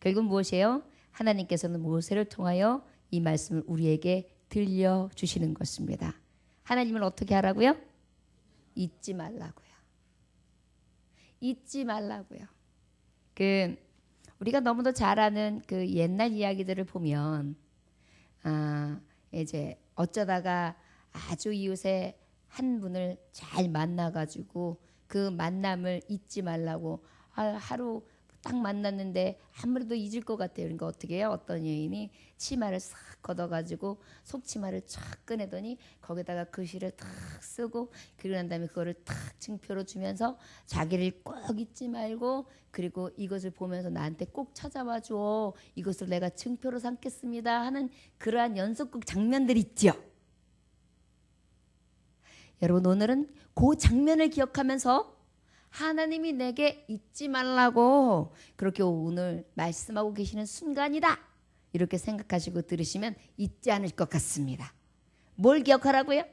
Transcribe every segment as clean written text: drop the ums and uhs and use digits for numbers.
결국 무엇이에요? 하나님께서는 모세를 통하여 이 말씀을 우리에게 들려주시는 것입니다. 하나님을 어떻게 하라고요? 잊지 말라고요. 잊지 말라고요. 우리가 너무도 잘 아는 그 옛날 이야기들을 보면 이제 어쩌다가 아주 이웃의 한 분을 잘 만나가지고 그 만남을 잊지 말라고 하루 딱 만났는데 아무래도 잊을 것 같아요. 그러니까 어떻게 해요? 어떤 여인이 치마를 싹 걷어가지고 속치마를 쫙 꺼내더니 거기다가 글씨를 탁 쓰고 그리고 난 다음에 그거를 탁 증표로 주면서 자기를 꼭 잊지 말고 그리고 이것을 보면서 나한테 꼭 찾아와 줘. 이것을 내가 증표로 삼겠습니다 하는 그러한 연속극 장면들 있죠. 여러분 오늘은 그 장면을 기억하면서 하나님이 내게 잊지 말라고 그렇게 오늘 말씀하고 계시는 순간이다 이렇게 생각하시고 들으시면 잊지 않을 것 같습니다. 뭘 기억하라고요?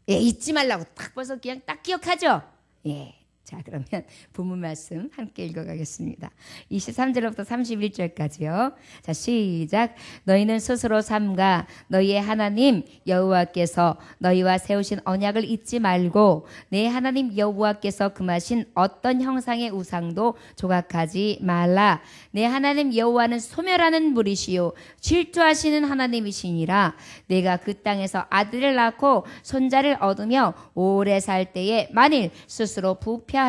예, 잊지 말라고 딱 벌써 그냥 딱 기억하죠. 예. 자, 그러면 본문 말씀 함께 읽어가겠습니다. 23절부터 31절까지요. 자, 시작. 너희는 스스로 삼가 너희의 하나님 여호와께서 너희와 세우신 언약을 잊지 말고 내 하나님 여호와께서 금하신 어떤 형상의 우상도 조각하지 말라. 내 하나님 여호와는 소멸하는 분이시요 질투하시는 하나님이시니라. 내가 그 땅에서 아들을 낳고 손자를 얻으며 오래 살 때에 만일 스스로 부패하여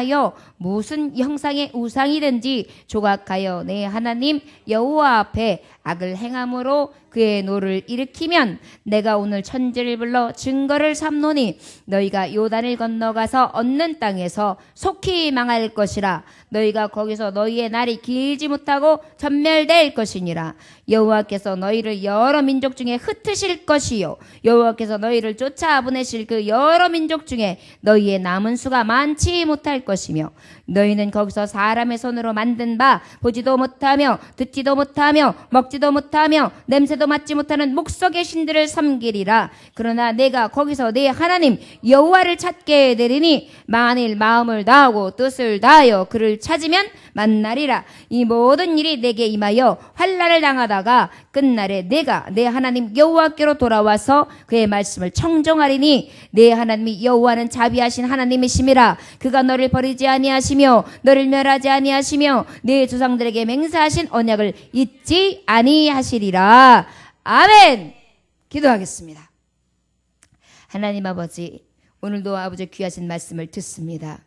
무슨 형상의 우상이든지 조각하여 내 하나님 여호와 앞에 악을 행함으로 그의 노를 일으키면 내가 오늘 천지를 불러 증거를 삼노니 너희가 요단을 건너가서 얻는 땅에서 속히 망할 것이라. 너희가 거기서 너희의 날이 길지 못하고 전멸될 것이니라. 여호와께서 너희를 여러 민족 중에 흩으실 것이요 여호와께서 너희를 쫓아 보내실 그 여러 민족 중에 너희의 남은 수가 많지 못할 것이며 너희는 거기서 사람의 손으로 만든 바 보지도 못하며 듣지도 못하며 먹지도 못하며 냄새도 맡지 못하는 목석의 신들을 섬기리라. 그러나 내가 거기서 내 하나님 여호와를 찾게 되리니 만일 마음을 다하고 뜻을 다하여 그를 찾으면 만나리라. 이 모든 일이 내게 임하여 환난을 당하다가 끝날에 내가 내 하나님 여호와께로 돌아와서 그의 말씀을 청종하리니 내 하나님 여호와는 자비하신 하나님이심이라. 그가 너를 버리지 아니하시며 너를 멸하지 아니하시며 내 조상들에게 맹세하신 언약을 잊지 아니하시리라. 아멘. 기도하겠습니다. 하나님 아버지, 오늘도 아버지 귀하신 말씀을 듣습니다.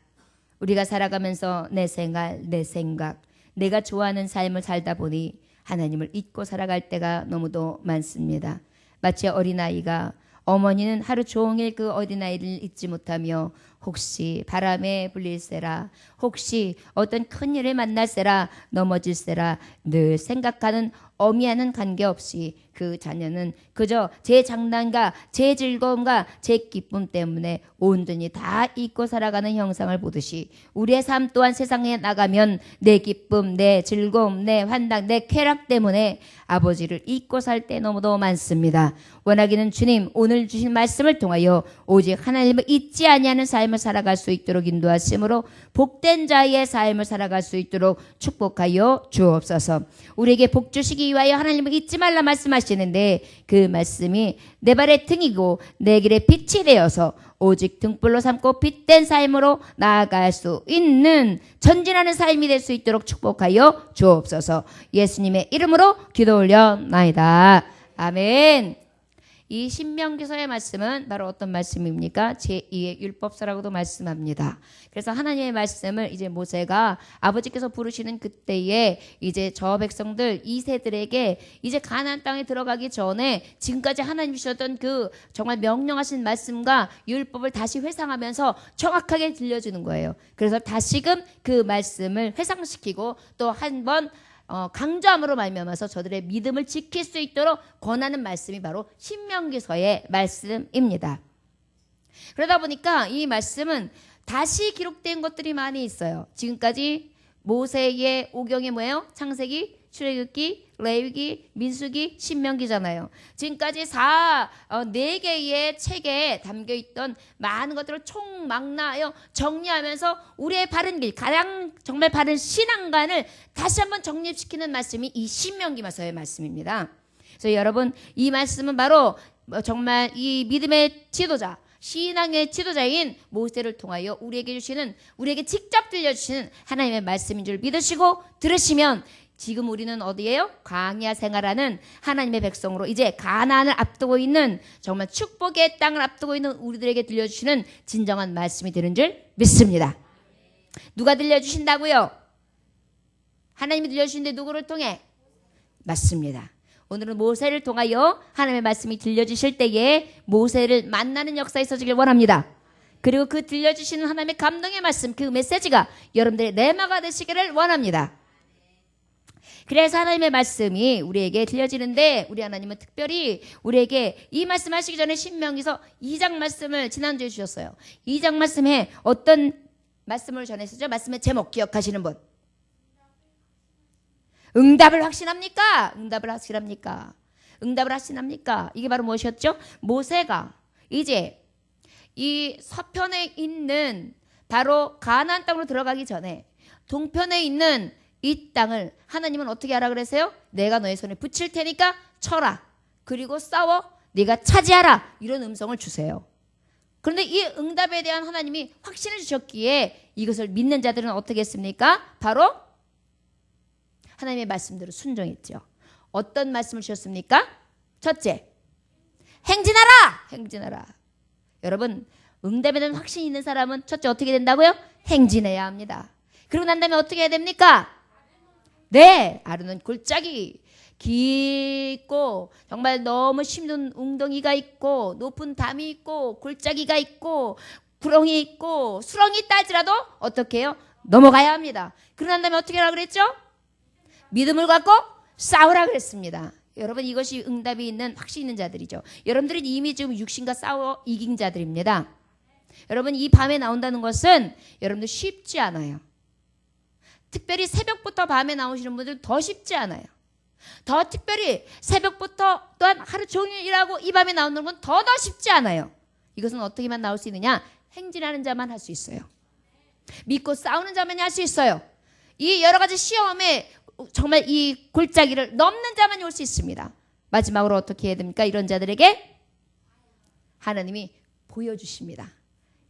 우리가 살아가면서 내 생활, 내 생각, 내가 좋아하는 삶을 살다 보니 하나님을 잊고 살아갈 때가 너무도 많습니다. 마치 어린아이가 어머니는 하루 종일 그 어린아이를 잊지 못하며 혹시 바람에 불릴세라, 혹시 어떤 큰일을 만날세라, 넘어질세라 늘 생각하는 어미와는 관계없이 그 자녀는 그저 제 장난과 제 즐거움과 제 기쁨 때문에 온전히 다 잊고 살아가는 형상을 보듯이 우리의 삶 또한 세상에 나가면 내 기쁨, 내 즐거움, 내 환당, 내 쾌락 때문에 아버지를 잊고 살 때 너무도 많습니다. 원하기는 주님 오늘 주신 말씀을 통하여 오직 하나님을 잊지 아니하는 삶을 살아갈 수 있도록 인도하심으로 복된 자의 삶을 살아갈 수 있도록 축복하여 주옵소서. 우리에게 복 주시기 위하여 하나님을 잊지 말라 말씀하시는데 그 말씀이 내 발의 등이고 내 길의 빛이 되어서 오직 등불로 삼고 빛된 삶으로 나아갈 수 있는 전진하는 삶이 될 수 있도록 축복하여 주옵소서. 예수님의 이름으로 기도 올려나이다. 아멘. 이 신명기서의 말씀은 바로 어떤 말씀입니까? 제2의 율법서라고도 말씀합니다. 그래서 하나님의 말씀을 이제 모세가 아버지께서 부르시는 그때에 이제 저 백성들 2세들에게 이제 가나안 땅에 들어가기 전에 지금까지 하나님 주셨던 그 정말 명령하신 말씀과 율법을 다시 회상하면서 정확하게 들려주는 거예요. 그래서 다시금 그 말씀을 회상시키고 또 한번 강조함으로 말미암아서 저들의 믿음을 지킬 수 있도록 권하는 말씀이 바로 신명기서의 말씀입니다. 그러다 보니까 이 말씀은 다시 기록된 것들이 많이 있어요. 지금까지 모세의 오경이 뭐예요? 창세기, 출애굽기, 레위기, 민수기, 신명기잖아요. 지금까지 4개의 책에 담겨있던 많은 것들을 총망라하여 정리하면서 우리의 바른 길, 가장 정말 바른 신앙관을 다시 한번 정립시키는 말씀이 이 신명기서의 말씀입니다. 그래서 여러분, 이 말씀은 바로 정말 이 믿음의 지도자, 신앙의 지도자인 모세를 통하여 우리에게 직접 들려주시는 하나님의 말씀인 줄 믿으시고 들으시면 지금 우리는 어디예요? 광야 생활하는 하나님의 백성으로 이제 가나안을 앞두고 있는 정말 축복의 땅을 앞두고 있는 우리들에게 들려주시는 진정한 말씀이 되는 줄 믿습니다. 누가 들려주신다고요? 하나님이 들려주시는데 누구를 통해? 맞습니다. 오늘은 모세를 통하여 하나님의 말씀이 들려주실 때에 모세를 만나는 역사에 있어지길 원합니다. 그리고 그 들려주시는 하나님의 감동의 말씀, 그 메시지가 여러분들의 레마가 되시기를 원합니다. 그래서 하나님의 말씀이 우리에게 들려지는데 우리 하나님은 특별히 우리에게 이 말씀 하시기 전에 신명기서 2장 말씀을 지난주에 주셨어요. 2장 말씀에 어떤 말씀을 전했었죠? 말씀의 제목 기억하시는 분? 응답을 확신합니까? 응답을 확신합니까? 응답을 확신합니까? 이게 바로 무엇이었죠? 모세가 이제 이 서편에 있는 바로 가나안 땅으로 들어가기 전에 동편에 있는 이 땅을 하나님은 어떻게 하라 그랬어요? 내가 너의 손에 붙일 테니까 쳐라. 그리고 싸워. 네가 차지하라. 이런 음성을 주세요. 그런데 이 응답에 대한 하나님이 확신을 주셨기에 이것을 믿는 자들은 어떻게 했습니까? 바로 하나님의 말씀대로 순종했죠. 어떤 말씀을 주셨습니까? 첫째, 행진하라! 행진하라. 여러분, 응답에 대한 확신이 있는 사람은 첫째 어떻게 된다고요? 행진해야 합니다. 그러고 난 다음에 어떻게 해야 됩니까? 네, 아르논 골짜기 깊고 정말 너무 힘든 웅덩이가 있고 높은 담이 있고 골짜기가 있고 구렁이 있고 수렁이 있다 할지라도 어떻게 해요? 넘어가야 합니다. 그러고 난 다음에 어떻게 하라 그랬죠? 믿음을 갖고 싸우라 그랬습니다. 여러분, 이것이 응답이 있는 확신 있는 자들이죠. 여러분들은 이미 지금 육신과 싸워 이긴 자들입니다. 여러분, 이 밤에 나온다는 것은 여러분들 쉽지 않아요. 특별히 새벽부터 밤에 나오시는 분들 더 쉽지 않아요. 더 특별히 새벽부터 또한 하루 종일 일하고 이 밤에 나오는 건 더 쉽지 않아요. 이것은 어떻게만 나올 수 있느냐? 행진하는 자만 할 수 있어요. 믿고 싸우는 자만이 할 수 있어요. 이 여러 가지 시험에 정말 이 골짜기를 넘는 자만이 올 수 있습니다. 마지막으로 어떻게 해야 됩니까? 이런 자들에게 하나님이 보여주십니다.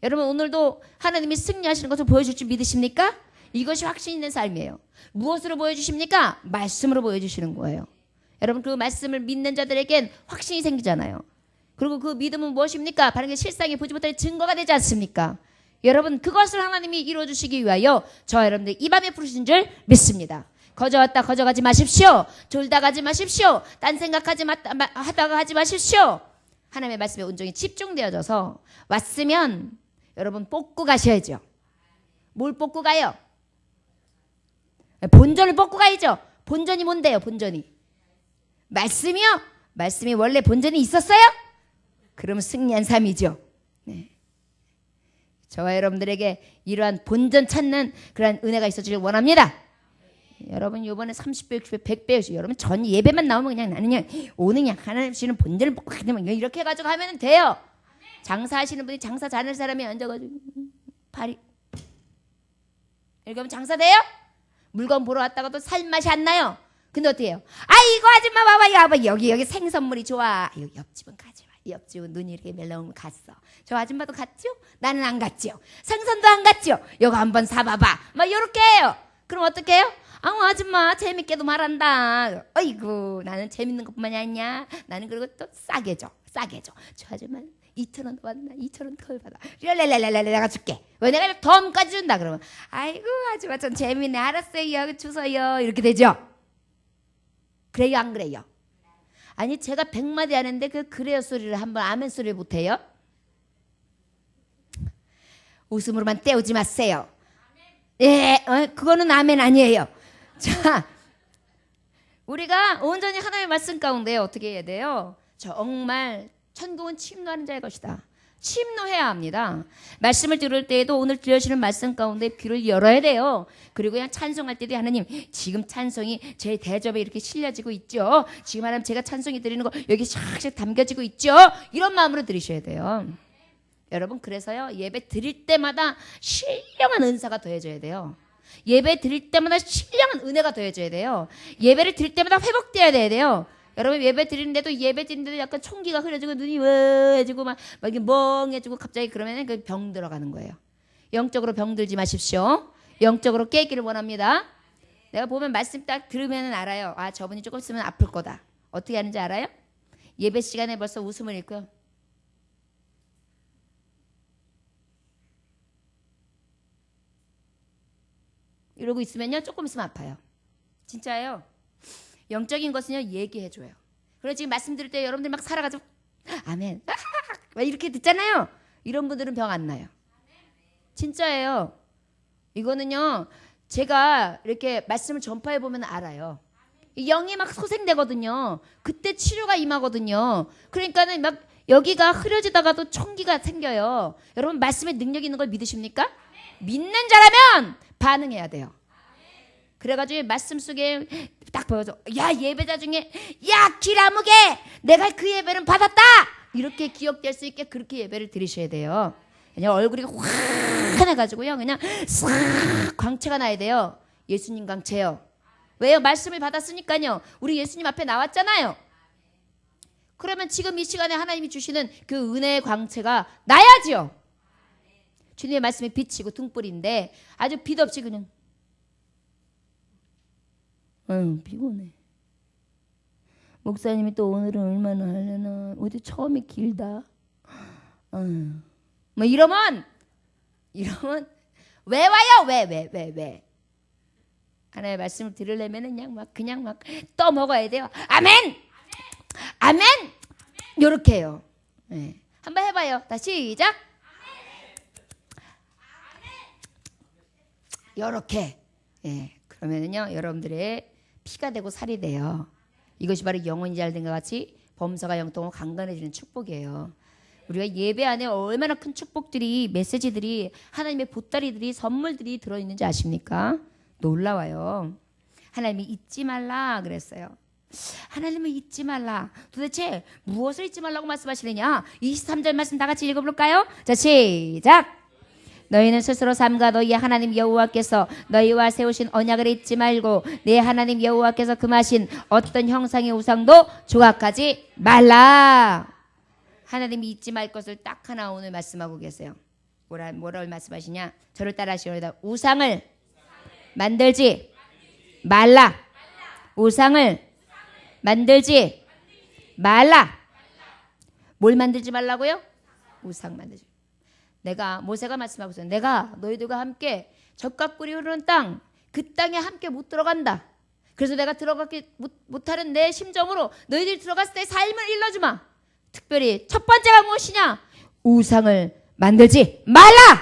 여러분, 오늘도 하나님이 승리하시는 것을 보여줄 줄 믿으십니까? 이것이 확신 있는 삶이에요. 무엇으로 보여주십니까? 말씀으로 보여주시는 거예요. 여러분, 그 말씀을 믿는 자들에겐 확신이 생기잖아요. 그리고 그 믿음은 무엇입니까? 바른 게 실상에 보지 못할 증거가 되지 않습니까? 여러분, 그것을 하나님이 이루어주시기 위하여 저와 여러분들 이 밤에 부르신 줄 믿습니다. 거저왔다 거저가지 마십시오. 졸다 가지 마십시오. 딴 생각하지 하다가 하지 마십시오. 하나님의 말씀에 온전히 집중되어져서 왔으면 여러분 뽑고 가셔야죠. 뭘 뽑고 가요? 본전을 뽑고 가야죠. 본전이 뭔데요? 본전이 말씀이요? 말씀이 원래 본전이 있었어요? 그러면 승리한 삶이죠. 네. 저와 여러분들에게 이러한 본전 찾는 그러한 은혜가 있어지길 원합니다. 여러분, 이번에 30배, 60배, 100배, 여러분 전 예배만 나오면 그냥 나는 그냥 오늘 그냥 하나님 주시는 본전을 뽑고 가면 이렇게 해가지고 하면 돼요. 장사하시는 분이 장사 잘하는 사람이 앉아가지고 발이 이렇게 하면 장사 돼요? 물건 보러 왔다가도 살 맛이 안 나요. 근데 어떻게 해요? 아이고 아줌마 봐봐 여기 생선물이 좋아. 옆집은 가지 마. 옆집은 눈이 이렇게 멜라오면 갔어. 저 아줌마도 갔죠? 나는 안 갔죠. 생선도 안 갔죠? 이거 한번 사봐봐. 막 이렇게 해요. 그럼 어떻게 해요? 아줌마 재밌게도 말한다. 어이구, 나는 재밌는 것뿐만이 아니냐. 나는 그리고 또 싸게 줘. 저 아줌마 2,000원 더 받나? 2,000원 더 받아. 랄랄랄랄 내가 줄게. 왜 내가 덤까지 준다 그러면 아이고 아줌마 좀 재밌네. 알았어요. 주세요. 이렇게 되죠. 그래요 안 그래요? 아니 제가 100마디 하는데 그 그래요 소리를 한번 아멘 소리를 못해요? 웃음으로만 때우지 마세요. 예, 그거는 아멘 아니에요. 자, 우리가 온전히 하나님의 말씀 가운데 어떻게 해야 돼요? 정말 천국은 침노하는 자의 것이다. 침노해야 합니다. 말씀을 들을 때에도 오늘 들려주시는 말씀 가운데 귀를 열어야 돼요. 그리고 그냥 찬송할 때도 하나님 지금 찬송이 제 대접에 이렇게 실려지고 있죠. 지금 하나님 제가 찬송이 드리는 거 여기 샥샥 담겨지고 있죠. 이런 마음으로 들으셔야 돼요. 여러분 그래서요 예배 드릴 때마다 신령한 은사가 더해져야 돼요. 예배 드릴 때마다 신령한 은혜가 더해져야 돼요. 예배를 드릴 때마다 회복돼야 돼요. 여러분 예배 드리는데도 약간 총기가 흐려지고 눈이 왜해지고 막 이렇게 멍해지고 갑자기 그러면 그 병 들어가는 거예요. 영적으로 병 들지 마십시오. 영적으로 깨기를 원합니다. 내가 보면 말씀 딱 들으면 알아요. 아 저분이 조금 있으면 아플 거다. 어떻게 하는지 알아요? 예배 시간에 벌써 웃음을 잃고요. 이러고 있으면요 조금 있으면 아파요. 진짜예요. 영적인 것은요 얘기해줘요. 그래서 지금 말씀 들을 때 여러분들 막 살아가지고 아멘 막 이렇게 듣잖아요. 이런 분들은 병 안 나요. 진짜예요. 이거는요 제가 이렇게 말씀을 전파해 보면 알아요. 영이 막 소생되거든요. 그때 치료가 임하거든요. 그러니까는 막 여기가 흐려지다가도 총기가 생겨요. 여러분 말씀에 능력 있는 걸 믿으십니까? 믿는 자라면 반응해야 돼요. 그래가지고 말씀 속에 딱 보여줘. 야 예배자 중에 야 기라무게 내가 그 예배는 받았다. 이렇게 기억될 수 있게 그렇게 예배를 드리셔야 돼요. 그냥 얼굴이 환해가지고요 그냥 싹 광채가 나야 돼요. 예수님 광채요. 왜요? 말씀을 받았으니까요. 우리 예수님 앞에 나왔잖아요. 그러면 지금 이 시간에 하나님이 주시는 그 은혜의 광채가 나야지요. 주님의 말씀이 빛이고 등불인데 아주 빛 없이 그냥 피곤해. 목사님이 또 오늘은 얼마나 하려나. 어디 처음이 길다. 뭐 이러면 왜 와요? 왜? 하나님의 말씀을 들으려면 그냥 막 떠먹어야 돼요. 아멘. 요렇게 해요. 네. 한번 해봐요. 다시 시작. 요렇게. 예. 그러면은요 여러분들의 피가 되고 살이 돼요. 이것이 바로 영혼이 잘 된 것 같이 범사가 영통으로 강건해지는 축복이에요. 우리가 예배 안에 얼마나 큰 축복들이 메시지들이 하나님의 보따리들이 선물들이 들어있는지 아십니까? 놀라워요. 하나님이 잊지 말라 그랬어요. 하나님을 잊지 말라. 도대체 무엇을 잊지 말라고 말씀하시느냐? 23절 말씀 다 같이 읽어볼까요? 자 시작. 너희는 스스로 삼가 너희 하나님 여호와께서 너희와 세우신 언약을 잊지 말고 내 하나님 여호와께서 금하신 어떤 형상의 우상도 조각하지 말라. 하나님이 잊지 말 것을 딱 하나 오늘 말씀하고 계세요. 뭐라고 말씀하시냐? 저를 따라하시오리다. 우상을 만들지 말라. 우상을 만들지 말라. 뭘 만들지 말라고요? 우상 만들지. 내가 모세가 말씀하고 있어요. 내가 너희들과 함께 젖과 꿀이 흐르는 땅, 그 땅에 함께 못 들어간다. 그래서 내가 들어가기 못하는 내 심정으로 너희들이 들어갔을 때 삶을 일러주마. 특별히 첫 번째가 무엇이냐? 우상을 만들지 말라.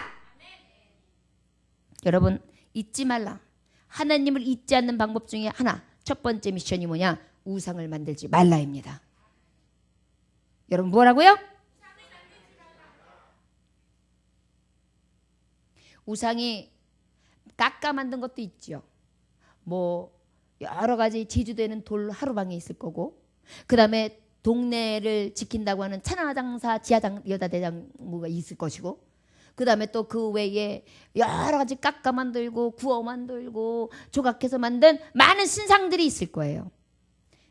여러분 잊지 말라. 하나님을 잊지 않는 방법 중에 하나, 첫 번째 미션이 뭐냐? 우상을 만들지 말라입니다. 여러분 뭐라고요? 우상이 깎아 만든 것도 있죠. 뭐 여러 가지 제주도에는 돌 하루방에 있을 거고, 그 다음에 동네를 지킨다고 하는 찬양장사 지하장 여자대장무가 있을 것이고, 그 다음에 또 그 외에 여러 가지 깎아 만들고 구워 만들고 조각해서 만든 많은 신상들이 있을 거예요.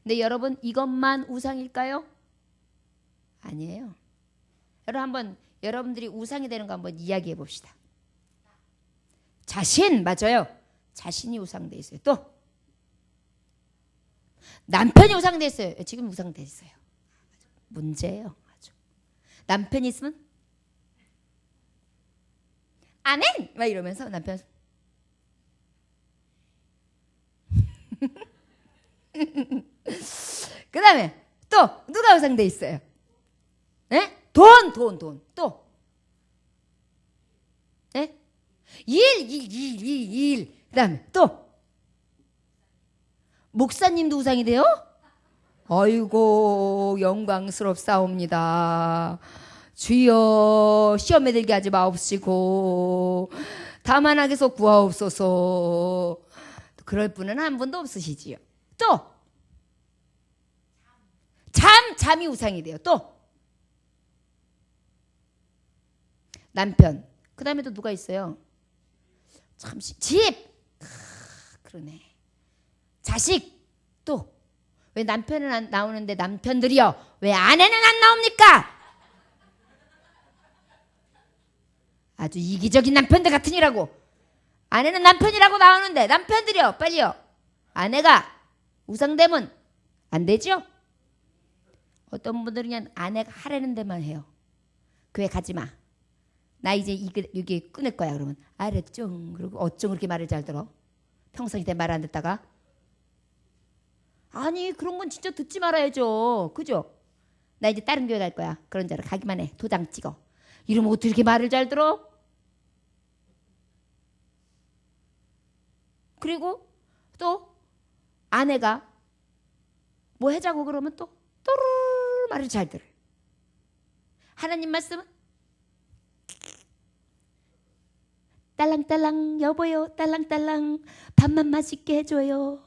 근데 여러분 이것만 우상일까요? 아니에요. 여러분 한번 여러분들이 우상이 되는 거 한번 이야기해 봅시다. 자신, 맞아요. 자신이 우상돼 있어요. 또 남편이 우상돼 있어요. 지금 우상돼 있어요. 문제예요. 아주. 남편이 있으면 아멘! 막 이러면서 남편 그 다음에 또 누가 우상돼 있어요? 네? 돈. 또 네? 일. 그 다음에 또 목사님도 우상이 돼요? 아이고 영광스럽사옵니다. 주여 시험에 들게 하지 마옵시고 다만 악에서 구하옵소서. 그럴 분은 한 분도 없으시지요. 또 잠이 우상이 돼요. 또 남편, 그 다음에 또 누가 있어요? 잠시 집, 그러네. 자식, 또 왜 남편은 안 나오는데 남편들이요 왜 아내는 안 나옵니까? 아주 이기적인 남편들 같으니라고. 아내는 남편이라고 나오는데 남편들이요 빨리요. 아내가 우상되면 안 되죠? 어떤 분들은 그냥 아내가 하라는 데만 해요. 교회 가지 마. 나 이제 여기 끊을 거야. 그러면 알았죠. 그리고 어쩜 그렇게 말을 잘 들어? 평상시 때 말 안 듣다가. 아니 그런 건 진짜 듣지 말아야죠. 그죠? 나 이제 다른 교회 갈 거야. 그런 줄 알아. 가기만 해. 도장 찍어. 이러면 어떻게 이렇게 말을 잘 들어? 그리고 또 아내가 뭐 해자고 그러면 또 또르르 말을 잘 들어. 하나님 말씀은 딸랑딸랑 여보요 딸랑딸랑 밥만 맛있게 해줘요.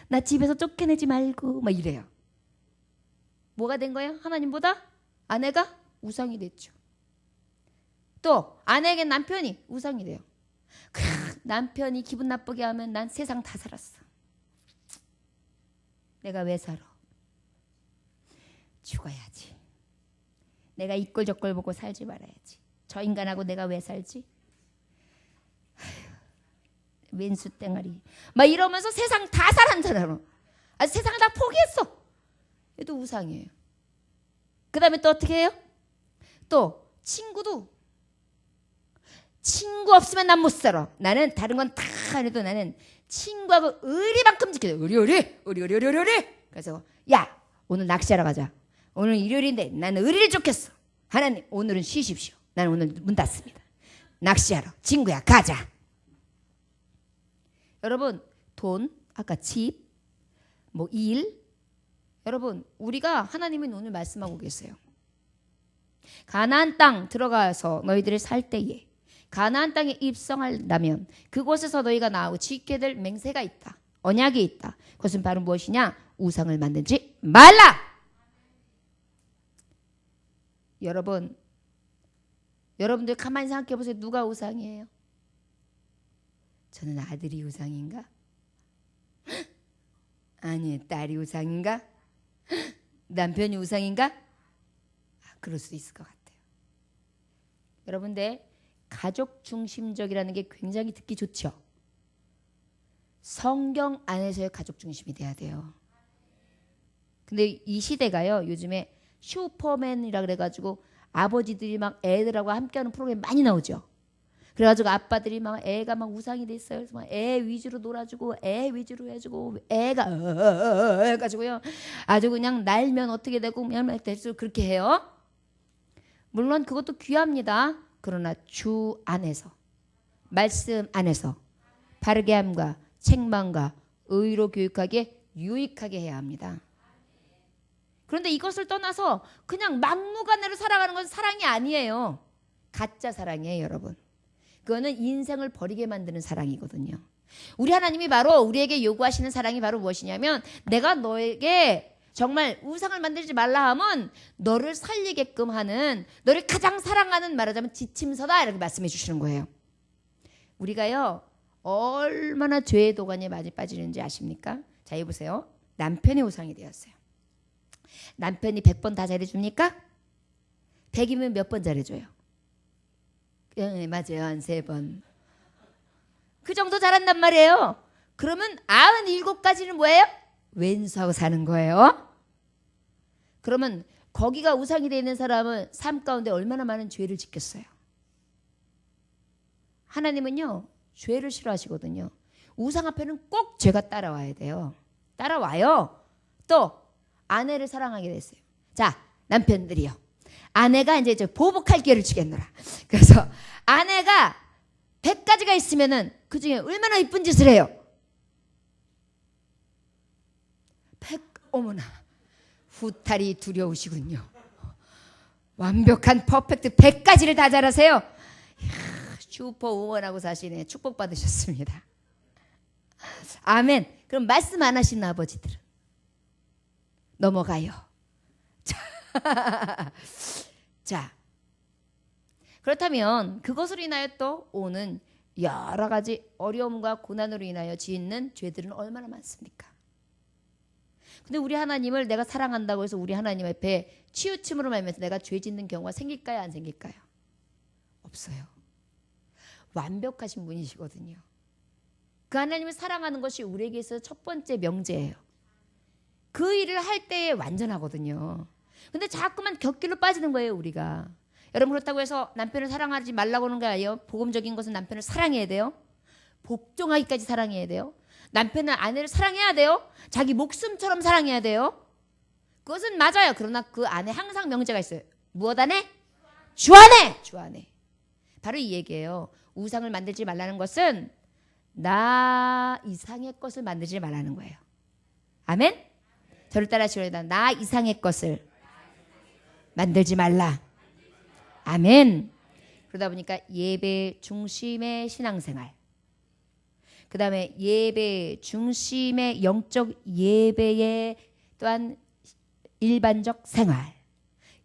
나 집에서 쫓겨내지 말고 막 이래요. 뭐가 된 거예요? 하나님보다 아내가 우상이 됐죠. 또 아내에게 남편이 우상이 돼요. 남편이 기분 나쁘게 하면 난 세상 다 살았어. 내가 왜 살아? 죽어야지. 내가 이 꼴 저 꼴 보고 살지 말아야지. 저 인간하고 내가 왜 살지? 왼수 땡아리 막 이러면서 세상 다 살았잖아. 세상을 다 포기했어. 얘도 우상이에요. 그 다음에 또 어떻게 해요? 또 친구도 친구 없으면 난 못 살아. 나는 다른 건 다 안 해도 나는 친구하고 의리만큼 지켜요. 의리. 그래서 야 오늘 낚시하러 가자. 오늘 일요일인데 나는 의리를 쫓겠어. 하나님 오늘은 쉬십시오. 나는 오늘 문 닫습니다. 낚시하러 친구야 가자. 여러분 돈, 아까 집, 뭐 일, 여러분 우리가 하나님은 오늘 말씀하고 계세요. 가나안 땅 들어가서 너희들이 살 때에 가나안 땅에 입성한다면 그곳에서 너희가 나오고 지키게 될 맹세가 있다. 언약이 있다. 그것은 바로 무엇이냐? 우상을 만들지 말라. 여러분들 가만히 생각해 보세요. 누가 우상이에요? 저는 아들이 우상인가? 아니 딸이 우상인가? 남편이 우상인가? 그럴 수도 있을 것 같아요. 여러분들 가족 중심적이라는 게 굉장히 듣기 좋죠. 성경 안에서의 가족 중심이 돼야 돼요. 근데 이 시대가요 요즘에 슈퍼맨이라 그래가지고 아버지들이 막 애들하고 함께하는 프로그램 많이 나오죠. 그래가지고 아빠들이 막 애가 막 우상이 됐어요. 그래서 막 애 위주로 놀아주고 애 위주로 해주고 애가 해가지고요 아주 그냥 날면 어떻게 되고 될수록 그렇게 해요. 물론 그것도 귀합니다. 그러나 주 안에서 말씀 안에서 바르게 함과 책망과 의로 교육하게 유익하게 해야 합니다. 그런데 이것을 떠나서 그냥 막무가내로 살아가는 건 사랑이 아니에요. 가짜 사랑이에요, 여러분. 그거는 인생을 버리게 만드는 사랑이거든요. 우리 하나님이 바로 우리에게 요구하시는 사랑이 바로 무엇이냐면 내가 너에게 정말 우상을 만들지 말라 하면 너를 살리게끔 하는 너를 가장 사랑하는 말하자면 지침서다 이렇게 말씀해 주시는 거예요. 우리가요 얼마나 죄의 도가니에 많이 빠지는지 아십니까? 자 여기 보세요. 남편이 우상이 되었어요. 남편이 100번 다 잘해줍니까? 100이면 몇 번 잘해줘요? 네, 맞아요. 한 3번. 그 정도 잘한단 말이에요. 그러면 97가지는 뭐예요? 왼수하고 사는 거예요. 그러면 거기가 우상이 되어 있는 사람은 삶 가운데 얼마나 많은 죄를 짓겠어요. 하나님은요 죄를 싫어하시거든요. 우상 앞에는 꼭 죄가 따라와야 돼요. 따라와요. 또 아내를 사랑하게 됐어요. 자 남편들이요. 아내가 이제 보복할 기회를 주겠노라. 그래서 아내가 100가지가 있으면은 그 중에 얼마나 이쁜 짓을 해요? 100, 어머나 후탈이 두려우시군요. 완벽한 퍼펙트 100가지를 다 잘하세요. 이야, 슈퍼우먼하고 사시네. 축복받으셨습니다. 아멘. 그럼 말씀 안 하시는 아버지들은 넘어가요. 자, 그렇다면 그것으로 인하여 또 오는 여러 가지 어려움과 고난으로 인하여 짓는 죄들은 얼마나 많습니까? 근데 우리 하나님을 내가 사랑한다고 해서 우리 하나님 앞에 치우침으로 말미암아서 내가 죄 짓는 경우가 생길까요? 안 생길까요? 없어요. 완벽하신 분이시거든요. 그 하나님을 사랑하는 것이 우리에게 있어서 첫 번째 명제예요. 그 일을 할 때에 완전하거든요. 근데 자꾸만 곁길로 빠지는 거예요, 우리가. 여러분, 그렇다고 해서 남편을 사랑하지 말라고 하는 거 아니에요. 복음적인 것은 남편을 사랑해야 돼요. 복종하기까지 사랑해야 돼요. 남편은 아내를 사랑해야 돼요. 자기 목숨처럼 사랑해야 돼요. 그것은 맞아요. 그러나 그 안에 항상 명제가 있어요. 무엇 안에? 주 안에! 주 안에. 바로 이 얘기예요. 우상을 만들지 말라는 것은 나 이상의 것을 만들지 말라는 거예요. 아멘? 저를 따라하시오리다. 나 이상의 것을 만들지 말라. 아멘. 그러다 보니까 예배 중심의 신앙생활, 그 다음에 예배 중심의 영적 예배의 또한 일반적 생활,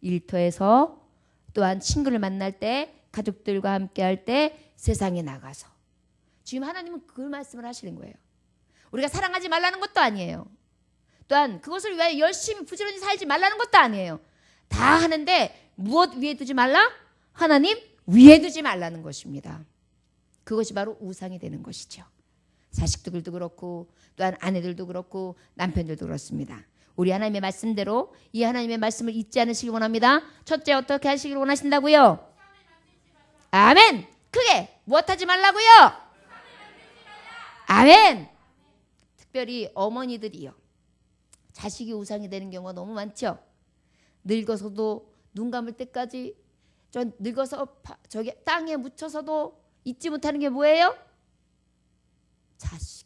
일터에서 또한 친구를 만날 때, 가족들과 함께 할 때, 세상에 나가서 지금 하나님은 그 말씀을 하시는 거예요. 우리가 사랑하지 말라는 것도 아니에요. 또한 그것을 위하여 열심히 부지런히 살지 말라는 것도 아니에요. 다 하는데 무엇 위에 두지 말라? 하나님 위에 두지 말라는 것입니다. 그것이 바로 우상이 되는 것이죠. 자식들도 그렇고 또한 아내들도 그렇고 남편들도 그렇습니다. 우리 하나님의 말씀대로 이 하나님의 말씀을 잊지 않으시길 원합니다. 첫째, 어떻게 하시길 원하신다고요? 아멘. 크게 무엇하지 말라고요? 아멘. 특별히 어머니들이요, 자식이 우상이 되는 경우가 너무 많죠. 늙어서도 눈 감을 때까지 늙어서 저기 땅에 묻혀서도 잊지 못하는 게 뭐예요? 자식.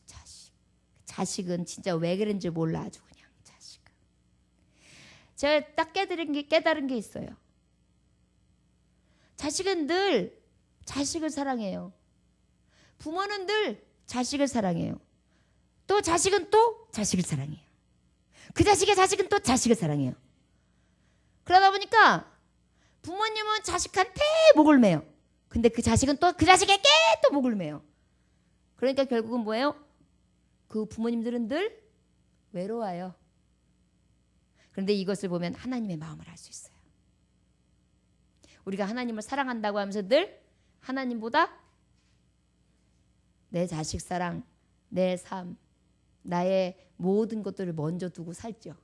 자식은 진짜 왜 그런지 몰라. 아주 그냥 자식은. 제가 딱 깨달은 게 있어요. 자식은 늘 자식을 사랑해요. 부모는 늘 자식을 사랑해요. 또 자식은 또 자식을 사랑해요. 그 자식의 자식은 또 자식을 사랑해요. 그러다 보니까 부모님은 자식한테 목을 매요. 근데 그 자식은 또 그 자식에게 또 목을 매요. 그러니까 결국은 뭐예요? 그 부모님들은 늘 외로워요. 그런데 이것을 보면 하나님의 마음을 알 수 있어요. 우리가 하나님을 사랑한다고 하면서 늘 하나님보다 내 자식 사랑, 내 삶, 나의 모든 것들을 먼저 두고 살죠.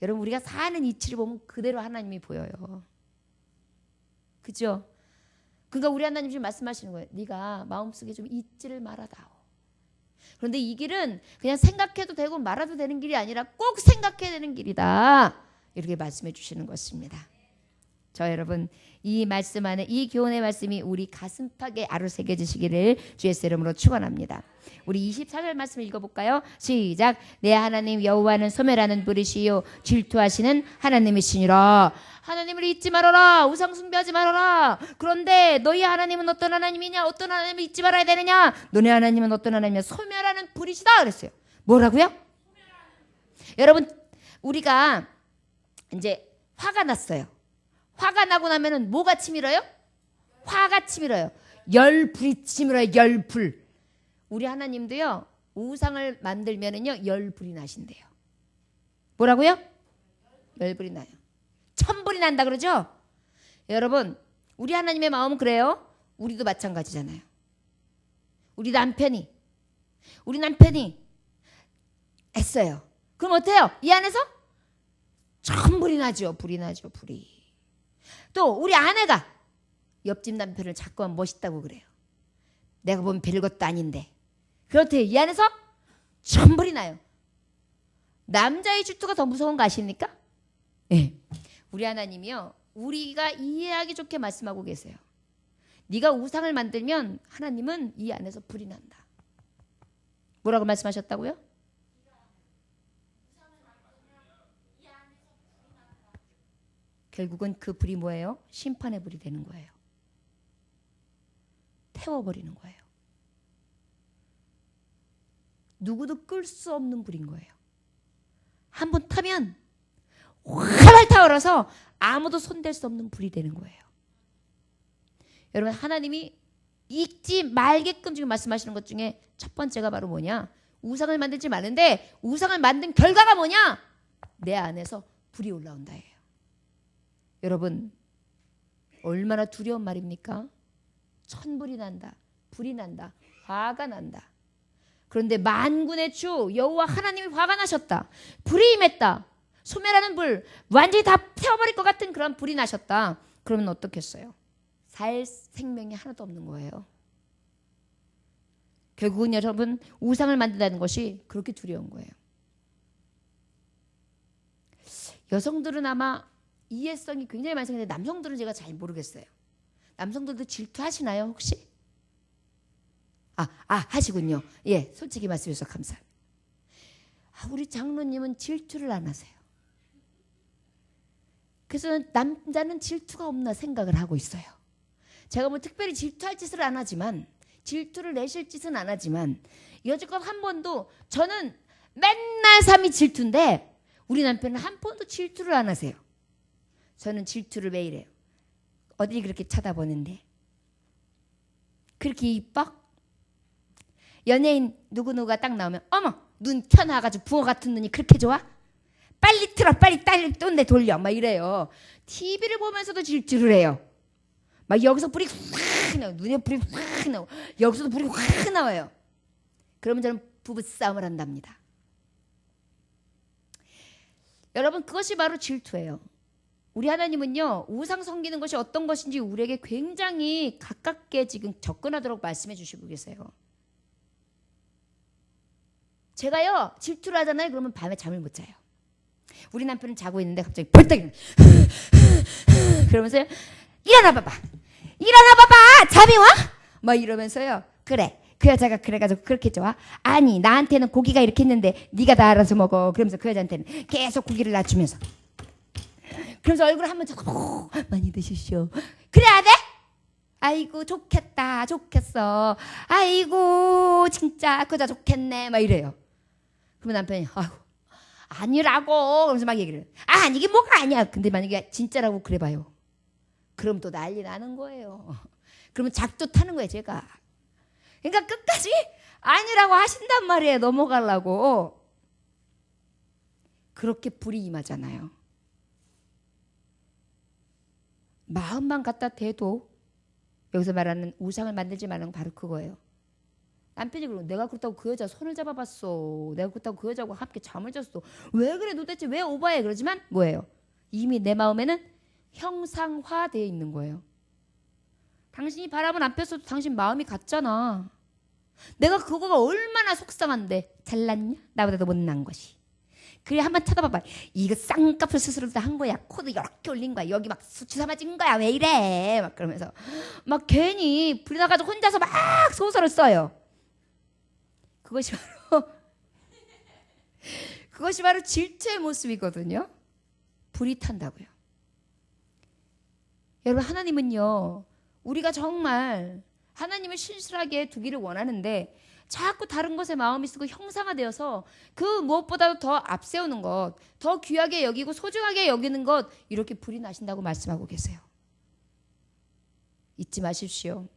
여러분, 우리가 사는 이치를 보면 그대로 하나님이 보여요. 그죠? 그러니까 우리 하나님 지금 말씀하시는 거예요. 네가 마음속에 좀 잊지를 말아다오. 그런데 이 길은 그냥 생각해도 되고 말아도 되는 길이 아니라 꼭 생각해야 되는 길이다. 이렇게 말씀해 주시는 것입니다. 저 여러분, 이 말씀 안에 이 교훈의 말씀이 우리 가슴팍에 아로새겨지시기를 주 예수 이름으로 축원합니다. 우리 24절 말씀 읽어볼까요? 시작. 내 하나님 여호와는 소멸하는 분이시요 질투하시는 하나님이시니라. 하나님을 잊지 말아라. 우상 숭배하지 말아라. 그런데 너희 하나님은 어떤 하나님이냐? 어떤 하나님을 잊지 말아야 되느냐? 너네 하나님은 어떤 하나님이냐? 소멸하는 불이시다 그랬어요. 뭐라고요? 여러분, 우리가 이제 화가 났어요. 화가 나고 나면은 뭐가 치밀어요? 화가 치밀어요. 열불이 치밀어요. 열불. 우리 하나님도요, 우상을 만들면은요 열불이 나신대요. 뭐라고요? 열불이 나요. 천불이 난다 그러죠? 여러분, 우리 하나님의 마음은 그래요. 우리도 마찬가지잖아요. 우리 남편이 했어요. 그럼 어때요? 이 안에서 천불이 나죠. 불이 나죠. 불이. 또 우리 아내가 옆집 남편을 자꾸만 멋있다고 그래요. 내가 보면 별것도 아닌데. 그렇대요. 이 안에서 천불이 나요. 남자의 질투가 더 무서운 거 아십니까? 네. 우리 하나님이요, 우리가 이해하기 좋게 말씀하고 계세요. 네가 우상을 만들면 하나님은 이 안에서 불이 난다. 뭐라고 말씀하셨다고요? 결국은 그 불이 뭐예요? 심판의 불이 되는 거예요. 태워버리는 거예요. 누구도 끌 수 없는 불인 거예요. 한 번 타면 활활 타오르서 아무도 손댈 수 없는 불이 되는 거예요. 여러분, 하나님이 잊지 말게끔 지금 말씀하시는 것 중에 첫 번째가 바로 뭐냐? 우상을 만들지 말는데 우상을 만든 결과가 뭐냐? 내 안에서 불이 올라온다예요. 여러분, 얼마나 두려운 말입니까? 천불이 난다, 불이 난다, 화가 난다. 그런데 만군의 주 여호와 하나님이 화가 나셨다. 불이 임했다. 소멸하는 불, 완전히 다 태워버릴 것 같은 그런 불이 나셨다. 그러면 어떻겠어요? 살 생명이 하나도 없는 거예요. 결국은 여러분, 우상을 만든다는 것이 그렇게 두려운 거예요. 여성들은 아마 이해성이 굉장히 많이 생기는데 남성들은 제가 잘 모르겠어요. 남성들도 질투하시나요 혹시? 하시군요. 예, 솔직히 말씀해 주셔서 감사합니다. 우리 장로님은 질투를 안 하세요. 그래서 남자는 질투가 없나 생각을 하고 있어요. 제가 뭐 특별히 질투할 짓을 안 하지만, 질투를 내실 짓은 안 하지만, 여지껏 한 번도, 저는 맨날 삶이 질투인데 우리 남편은 한 번도 질투를 안 하세요. 저는 질투를 매일 해요. 어디 그렇게 쳐다보는데 그렇게 이뻐? 연예인 누구누구가 딱 나오면 어머, 눈 켜놔가지고 붕어 같은 눈이 그렇게 좋아? 빨리 틀어, 빨리 딴데 돌려, 막 이래요. TV를 보면서도 질투를 해요. 막 여기서 불이 확 나와요. 눈에 불이 확 나오고 여기서도 불이 확 나와요. 그러면 저는 부부싸움을 한답니다. 여러분, 그것이 바로 질투예요. 우리 하나님은요, 우상 섬기는 것이 어떤 것인지 우리에게 굉장히 가깝게 지금 접근하도록 말씀해 주시고 계세요. 제가요, 질투를 하잖아요. 그러면 밤에 잠을 못 자요. 우리 남편은 자고 있는데 갑자기 벌떡 일어나. 그러면서요, 일어나 봐봐, 잠이 와? 막 이러면서요. 그래, 그 여자가 그래가지고 그렇게 좋아? 아니, 나한테는 고기가 이렇게 했는데 네가 다 알아서 먹어. 그러면서 그 여자한테는 계속 고기를 낮추면서, 그러면서 얼굴 한번 쳐다보고 많이 드십시오. 그래야 돼? 아이고 좋겠다, 좋겠어. 아이고 진짜 그자 좋겠네, 막 이래요. 그러면 남편이 아이고 아니라고, 그러면서 막 얘기를 해요. 이게 뭐가 아니야. 근데 만약에 진짜라고 그래봐요. 그럼 또 난리 나는 거예요. 그러면 작두 타는 거예요, 제가. 그러니까 끝까지 아니라고 하신단 말이에요, 넘어가려고. 그렇게 불이 임하잖아요. 마음만 갖다 대도, 여기서 말하는 우상을 만들지 말라는 건 바로 그거예요. 남편이 그러고, 내가 그렇다고 그 여자 손을 잡아봤어, 내가 그렇다고 그 여자하고 함께 잠을 잤어, 왜 그래 도대체, 왜 오바해? 그러지만 뭐예요? 이미 내 마음에는 형상화되어 있는 거예요. 당신이 바라본 앞에서도 당신 마음이 같잖아. 내가 그거가 얼마나 속상한데, 잘났냐? 나보다도 못난 것이. 그래, 한번 쳐다봐봐. 이거 쌍꺼풀 수술을 다 한 거야. 코도 이렇게 올린 거야. 여기 막 주사 맞은 거야. 왜 이래? 막 그러면서 막 괜히 불이 나가지고 혼자서 막 소설을 써요. 그것이 바로 질투의 모습이거든요. 불이 탄다고요. 여러분, 하나님은요, 우리가 정말 하나님을 신실하게 두기를 원하는데 자꾸 다른 것에 마음이 쓰고 형상화되어서 그 무엇보다도 더 앞세우는 것, 더 귀하게 여기고 소중하게 여기는 것, 이렇게 불이 나신다고 말씀하고 계세요. 잊지 마십시오.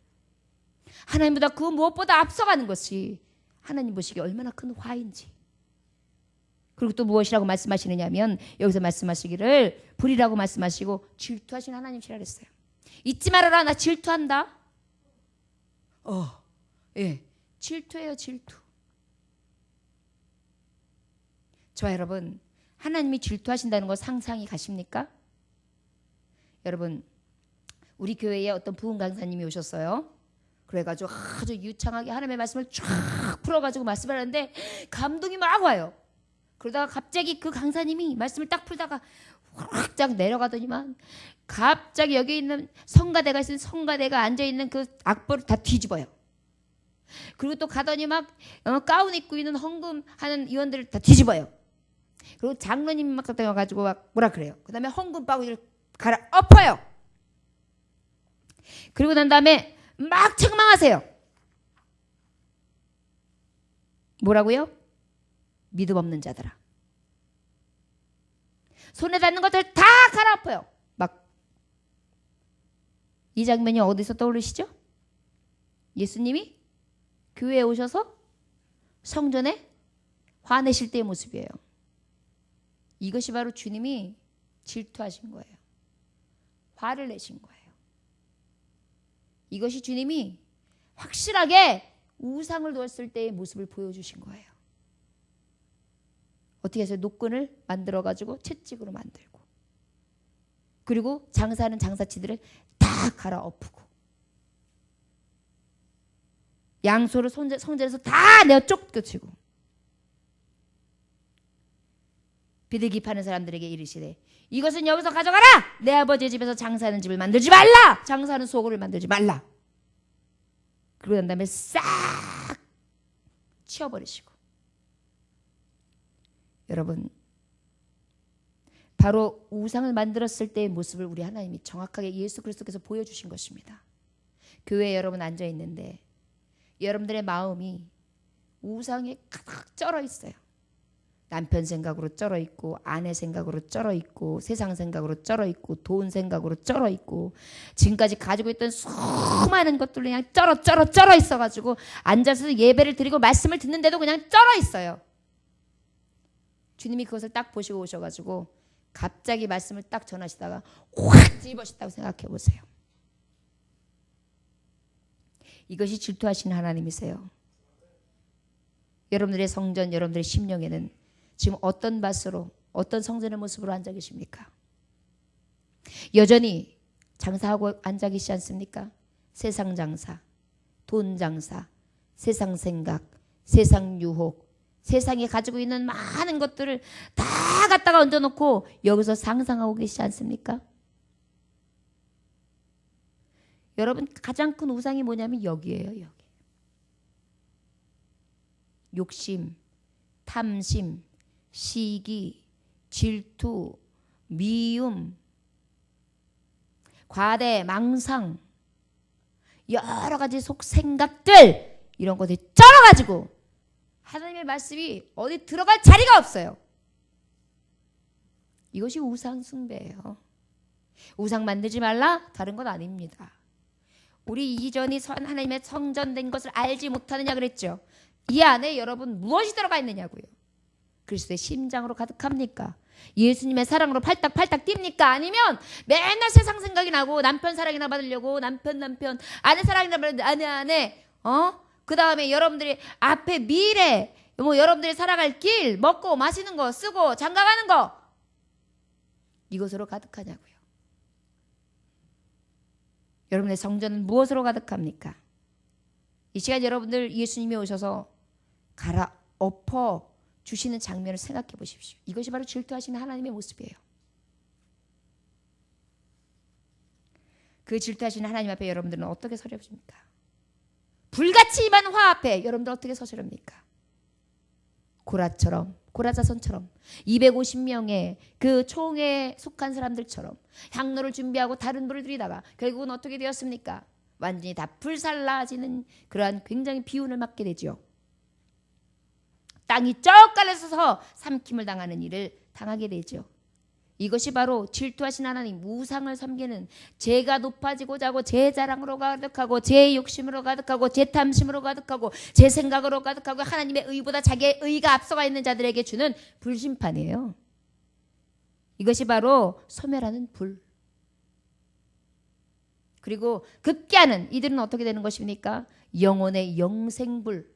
하나님보다 그 무엇보다 앞서가는 것이 하나님 보시기에 얼마나 큰 화인지. 그리고 또 무엇이라고 말씀하시느냐면, 여기서 말씀하시기를 불이라고 말씀하시고 질투하신 하나님이시라 그랬어요. 잊지 말아라, 나 질투한다. 예, 질투예요, 질투. 저와 여러분, 하나님이 질투하신다는 거 상상이 가십니까? 여러분, 우리 교회에 어떤 부흥 강사님이 오셨어요. 그래가지고 아주 유창하게 하나님의 말씀을 쫙 풀어가지고 말씀을 하는데 감동이 막 와요. 그러다가 갑자기 그 강사님이 말씀을 딱 풀다가 확 내려가더니만 갑자기 여기 있는 성가대가 있으면 성가대가 앉아있는 그 악보를 다 뒤집어요. 그리고 또 가더니 막 가운 입고 있는 헌금하는 의원들을 다 뒤집어요. 그리고 장로님이 막 갖다 와가지고 막 뭐라 그래요. 그 다음에 헌금 바구니를 갈아엎어요. 그리고 난 다음에 막 책망하세요. 뭐라고요? 믿음 없는 자들아. 손에 닿는 것들 다 갈아엎어요. 막 이 장면이 어디서 떠오르시죠? 예수님이 교회에 오셔서 성전에 화내실 때의 모습이에요. 이것이 바로 주님이 질투하신 거예요. 화를 내신 거예요. 이것이 주님이 확실하게 우상을 두었을 때의 모습을 보여주신 거예요. 어떻게 해서 노끈을 만들어가지고 채찍으로 만들고, 그리고 장사하는 장사치들을 다 갈아엎고, 양소를 성전에서 다 내어 쫓겨치고, 비둘기 파는 사람들에게 이르시되 이것은 여기서 가져가라. 내 아버지의 집에서 장사하는 집을 만들지 말라. 장사하는 소굴을 만들지 말라. 그러고 난 다음에 싹 치워버리시고. 여러분, 바로 우상을 만들었을 때의 모습을 우리 하나님이 정확하게 예수 그리스도께서 보여주신 것입니다. 교회에 여러분 앉아있는데 여러분들의 마음이 우상에 가득 쩔어 있어요. 남편 생각으로 쩔어 있고, 아내 생각으로 쩔어 있고, 세상 생각으로 쩔어 있고, 돈 생각으로 쩔어 있고, 지금까지 가지고 있던 수많은 것들로 그냥 쩔어 있어가지고 앉아서 예배를 드리고 말씀을 듣는데도 그냥 쩔어 있어요. 주님이 그것을 딱 보시고 오셔가지고 갑자기 말씀을 딱 전하시다가 확 집으셨다고 생각해 보세요. 이것이 질투하시는 하나님이세요. 여러분들의 성전, 여러분들의 심령에는 지금 어떤 밭으로, 어떤 성전의 모습으로 앉아 계십니까? 여전히 장사하고 앉아 계시지 않습니까? 세상 장사, 돈 장사, 세상 생각, 세상 유혹, 세상에 가지고 있는 많은 것들을 다 갖다가 얹어놓고 여기서 상상하고 계시지 않습니까? 여러분, 가장 큰 우상이 뭐냐면 여기예요. 여기. 욕심, 탐심, 시기, 질투, 미움, 과대, 망상, 여러 가지 속 생각들, 이런 것들이 쩔어가지고 하나님의 말씀이 어디 들어갈 자리가 없어요. 이것이 우상 숭배예요. 우상 만들지 말라? 다른 건 아닙니다. 우리 이전이 하나님의 성전된 것을 알지 못하느냐 그랬죠. 이 안에 여러분 무엇이 들어가 있느냐고요. 그리스도의 심장으로 가득합니까? 예수님의 사랑으로 팔딱팔딱 뜁니까? 아니면 맨날 세상 생각이 나고 남편 사랑이나 받으려고 남편 아내 사랑이나 받으려고 아내 그 다음에 여러분들이 앞에 미래, 여러분들이 살아갈 길, 먹고 마시는 거, 쓰고 장가가는 거, 이것으로 가득하냐고요. 여러분의 성전은 무엇으로 가득합니까? 이 시간 여러분들 예수님이 오셔서 갈아엎어 주시는 장면을 생각해 보십시오. 이것이 바로 질투하시는 하나님의 모습이에요. 그 질투하시는 하나님 앞에 여러분들은 어떻게 서렵습니까? 불같이 임한 화 앞에 여러분들 어떻게 서시렵니까? 고라자손처럼 250명의 그 총에 속한 사람들처럼 향로를 준비하고 다른 불을 들이다가 결국은 어떻게 되었습니까? 완전히 다 불살라지는 그러한 굉장히 비운을 맞게 되죠. 땅이 쩍 갈라서서 삼킴을 당하는 일을 당하게 되죠. 이것이 바로 질투하신 하나님, 우상을 섬기는, 제가 높아지고자 하고 제 자랑으로 가득하고 제 욕심으로 가득하고 제 탐심으로 가득하고 제 생각으로 가득하고 하나님의 의보다 자기의 의가 앞서가 있는 자들에게 주는 불심판이에요. 이것이 바로 소멸하는 불. 그리고 급기야는 이들은 어떻게 되는 것입니까? 영혼의 영생불,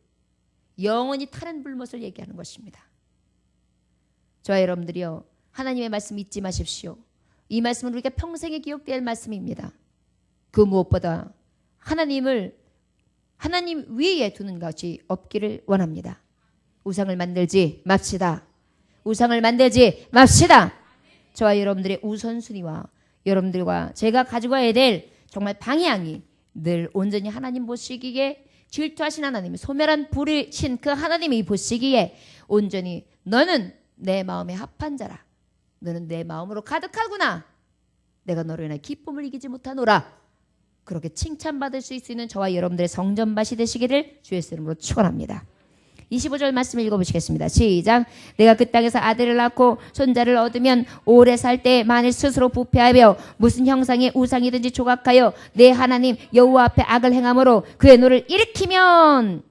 영원히 타는 불못을 얘기하는 것입니다. 저와 여러분들이요, 하나님의 말씀 잊지 마십시오. 이 말씀은 우리가 평생에 기억될 말씀입니다. 그 무엇보다 하나님 위에 두는 것이 없기를 원합니다. 우상을 만들지 맙시다. 우상을 만들지 맙시다. 저와 여러분들의 우선순위와 여러분들과 제가 가지고 와야 될 정말 방향이 늘 온전히 하나님 보시기에, 질투하신 하나님, 소멸한 불이신 그 하나님이 보시기에 온전히 너는 내 마음에 합한 자라, 너는 내 마음으로 가득하구나, 내가 너로 인하여 기쁨을 이기지 못하노라. 그렇게 칭찬받을 수 있는 저와 여러분들의 성전밭이 되시기를 주의 이름으로 축원합니다. 25절 말씀을 읽어보시겠습니다. 시작. 내가 그 땅에서 아들을 낳고 손자를 얻으면 오래 살 때 만일 스스로 부패하여 무슨 형상의 우상이든지 조각하여 내 하나님 여호와 앞에 악을 행함으로 그의 노를 일으키면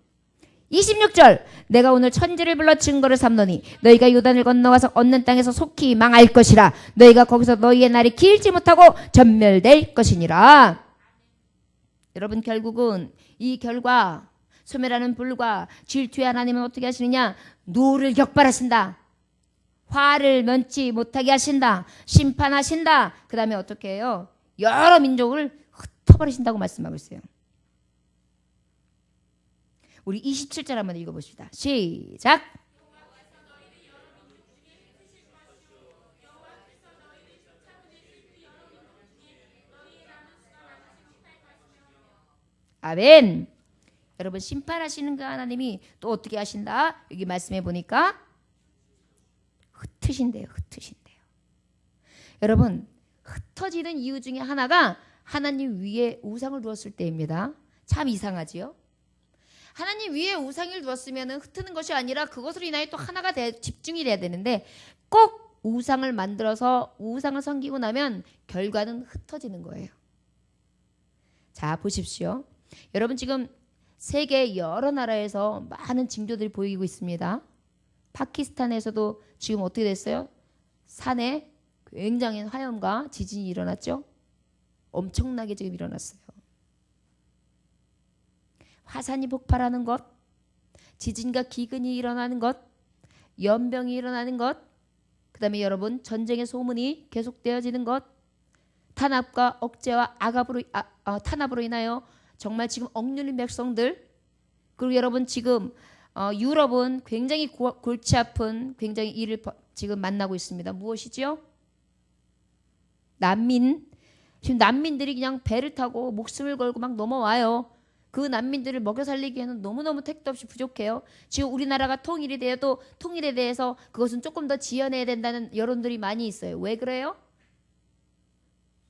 26절. 내가 오늘 천지를 불러 증거를 삼노니 너희가 요단을 건너가서 얻는 땅에서 속히 망할 것이라. 너희가 거기서 너희의 날이 길지 못하고 전멸될 것이니라. 여러분, 결국은 이 결과 소멸하는 불과 질투의 하나님은 어떻게 하시느냐? 노를 격발하신다. 화를 면치 못하게 하신다. 심판하신다. 그 다음에 어떻게 해요? 여러 민족을 흩어버리신다고 말씀하고 있어요. 우리 27절 한번 읽어봅시다. 시작. 아멘. 여러분, 심판하시는 그 하나님이 또 어떻게 하신다? 여기 말씀해 보니까 흩으신대요. 흩으신대요. 여러분, 흩어지는 이유 중에 하나가 하나님 위에 우상을 두었을 때입니다. 참 이상하지요? 하나님 위에 우상을 두었으면 흩트는 것이 아니라 그것으로 인하여 또 하나가 집중이 돼야 되는데 꼭 우상을 만들어서 우상을 섬기고 나면 결과는 흩어지는 거예요. 자, 보십시오. 여러분, 지금 세계 여러 나라에서 많은 징조들이 보이고 있습니다. 파키스탄에서도 지금 어떻게 됐어요? 산에 굉장히 화염과 지진이 일어났죠. 엄청나게 지금 일어났어요. 화산이 폭발하는 것, 지진과 기근이 일어나는 것, 연병이 일어나는 것, 그 다음에 여러분 전쟁의 소문이 계속되어지는 것, 탄압과 억제와 탄압으로 인하여 정말 지금 억눌린 백성들, 그리고 여러분 지금 유럽은 굉장히 골치 아픈 굉장히 일을 지금 만나고 있습니다. 무엇이지요? 지금 난민들이 그냥 배를 타고 목숨을 걸고 막 넘어와요. 그 난민들을 먹여 살리기에는 너무너무 택도 없이 부족해요. 지금 우리나라가 통일이 되어도 통일에 대해서 그것은 조금 더 지연해야 된다는 여론들이 많이 있어요. 왜 그래요?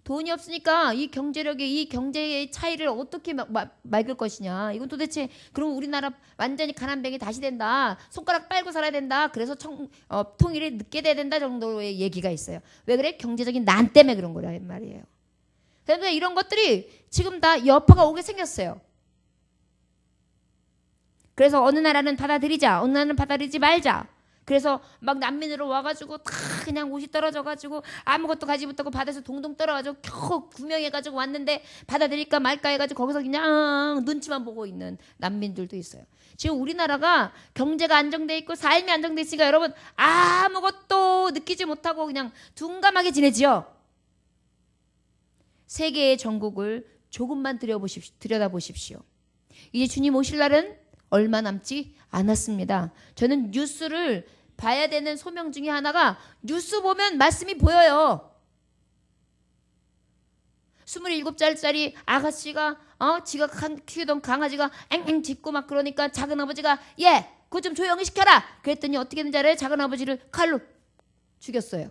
돈이 없으니까 이 경제의 차이를 어떻게 막을 것이냐. 이건 도대체 그럼 우리나라 완전히 가난뱅이 다시 된다. 손가락 빨고 살아야 된다. 그래서 통일이 늦게 돼야 된다 정도의 얘기가 있어요. 왜 그래? 경제적인 난 때문에 그런 거란 말이에요. 그런데 이런 것들이 지금 다 여파가 오게 생겼어요. 그래서 어느 나라는 받아들이자, 어느 나라는 받아들이지 말자. 그래서 막 난민으로 와가지고 다 그냥 옷이 떨어져가지고 아무것도 가지 못하고 바다에서 동동 떨어가지고 겨우 구명해가지고 왔는데 받아들일까 말까 해가지고 거기서 그냥 눈치만 보고 있는 난민들도 있어요. 지금 우리나라가 경제가 안정돼 있고 삶이 안정돼 있으니까 여러분 아무것도 느끼지 못하고 그냥 둔감하게 지내지요. 세계의 전국을 조금만 들여다보십시오. 이제 주님 오실 날은 얼마 남지 않았습니다. 저는 뉴스를 봐야 되는 소명 중에 하나가 뉴스 보면 말씀이 보여요. 27살짜리 아가씨가 지가 키우던 강아지가 앵앵 짖고 막 그러니까 작은아버지가 그거 좀 조용히 시켜라. 그랬더니 어떻게 했는지 알아요? 작은아버지를 칼로 죽였어요.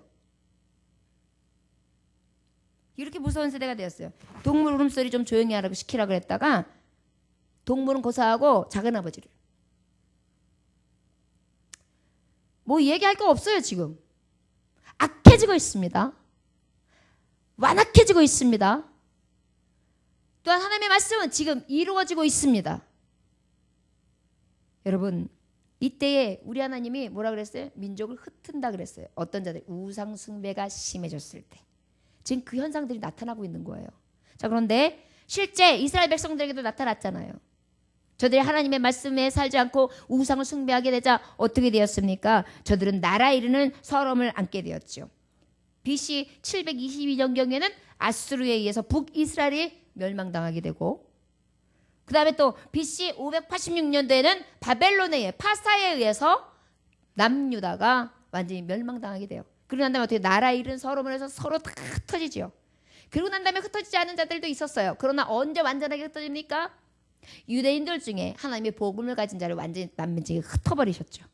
이렇게 무서운 세대가 되었어요. 동물 울음소리 좀 조용히 하라고 시키라 그랬다가 동물은 고사하고 작은아버지를. 뭐 얘기할 거 없어요. 지금 악해지고 있습니다. 완악해지고 있습니다. 또한 하나님의 말씀은 지금 이루어지고 있습니다. 여러분, 이때에 우리 하나님이 뭐라 그랬어요? 민족을 흩은다 그랬어요. 어떤 자들? 우상 숭배가 심해졌을 때. 지금 그 현상들이 나타나고 있는 거예요. 자, 그런데 실제 이스라엘 백성들에게도 나타났잖아요. 저들이 하나님의 말씀에 살지 않고 우상을 숭배하게 되자 어떻게 되었습니까? 저들은 나라 이르는 서름을 안게 되었죠. BC 722년경에는 아수르에 의해서 북이스라엘이 멸망당하게 되고, 그 다음에 또 BC 586년도에는 바벨론에 의해 파사에 의해서 남유다가 완전히 멸망당하게 돼요. 그러고 난 다음에 어떻게 나라 이른 서름을 해서 서로 다 흩어지죠. 그러고 난 다음에 흩어지지 않은 자들도 있었어요. 그러나 언제 완전하게 흩어집니까? 유대인들 중에 하나님의 복음을 가진 자를 완전히 난민중에 흩어버리셨죠.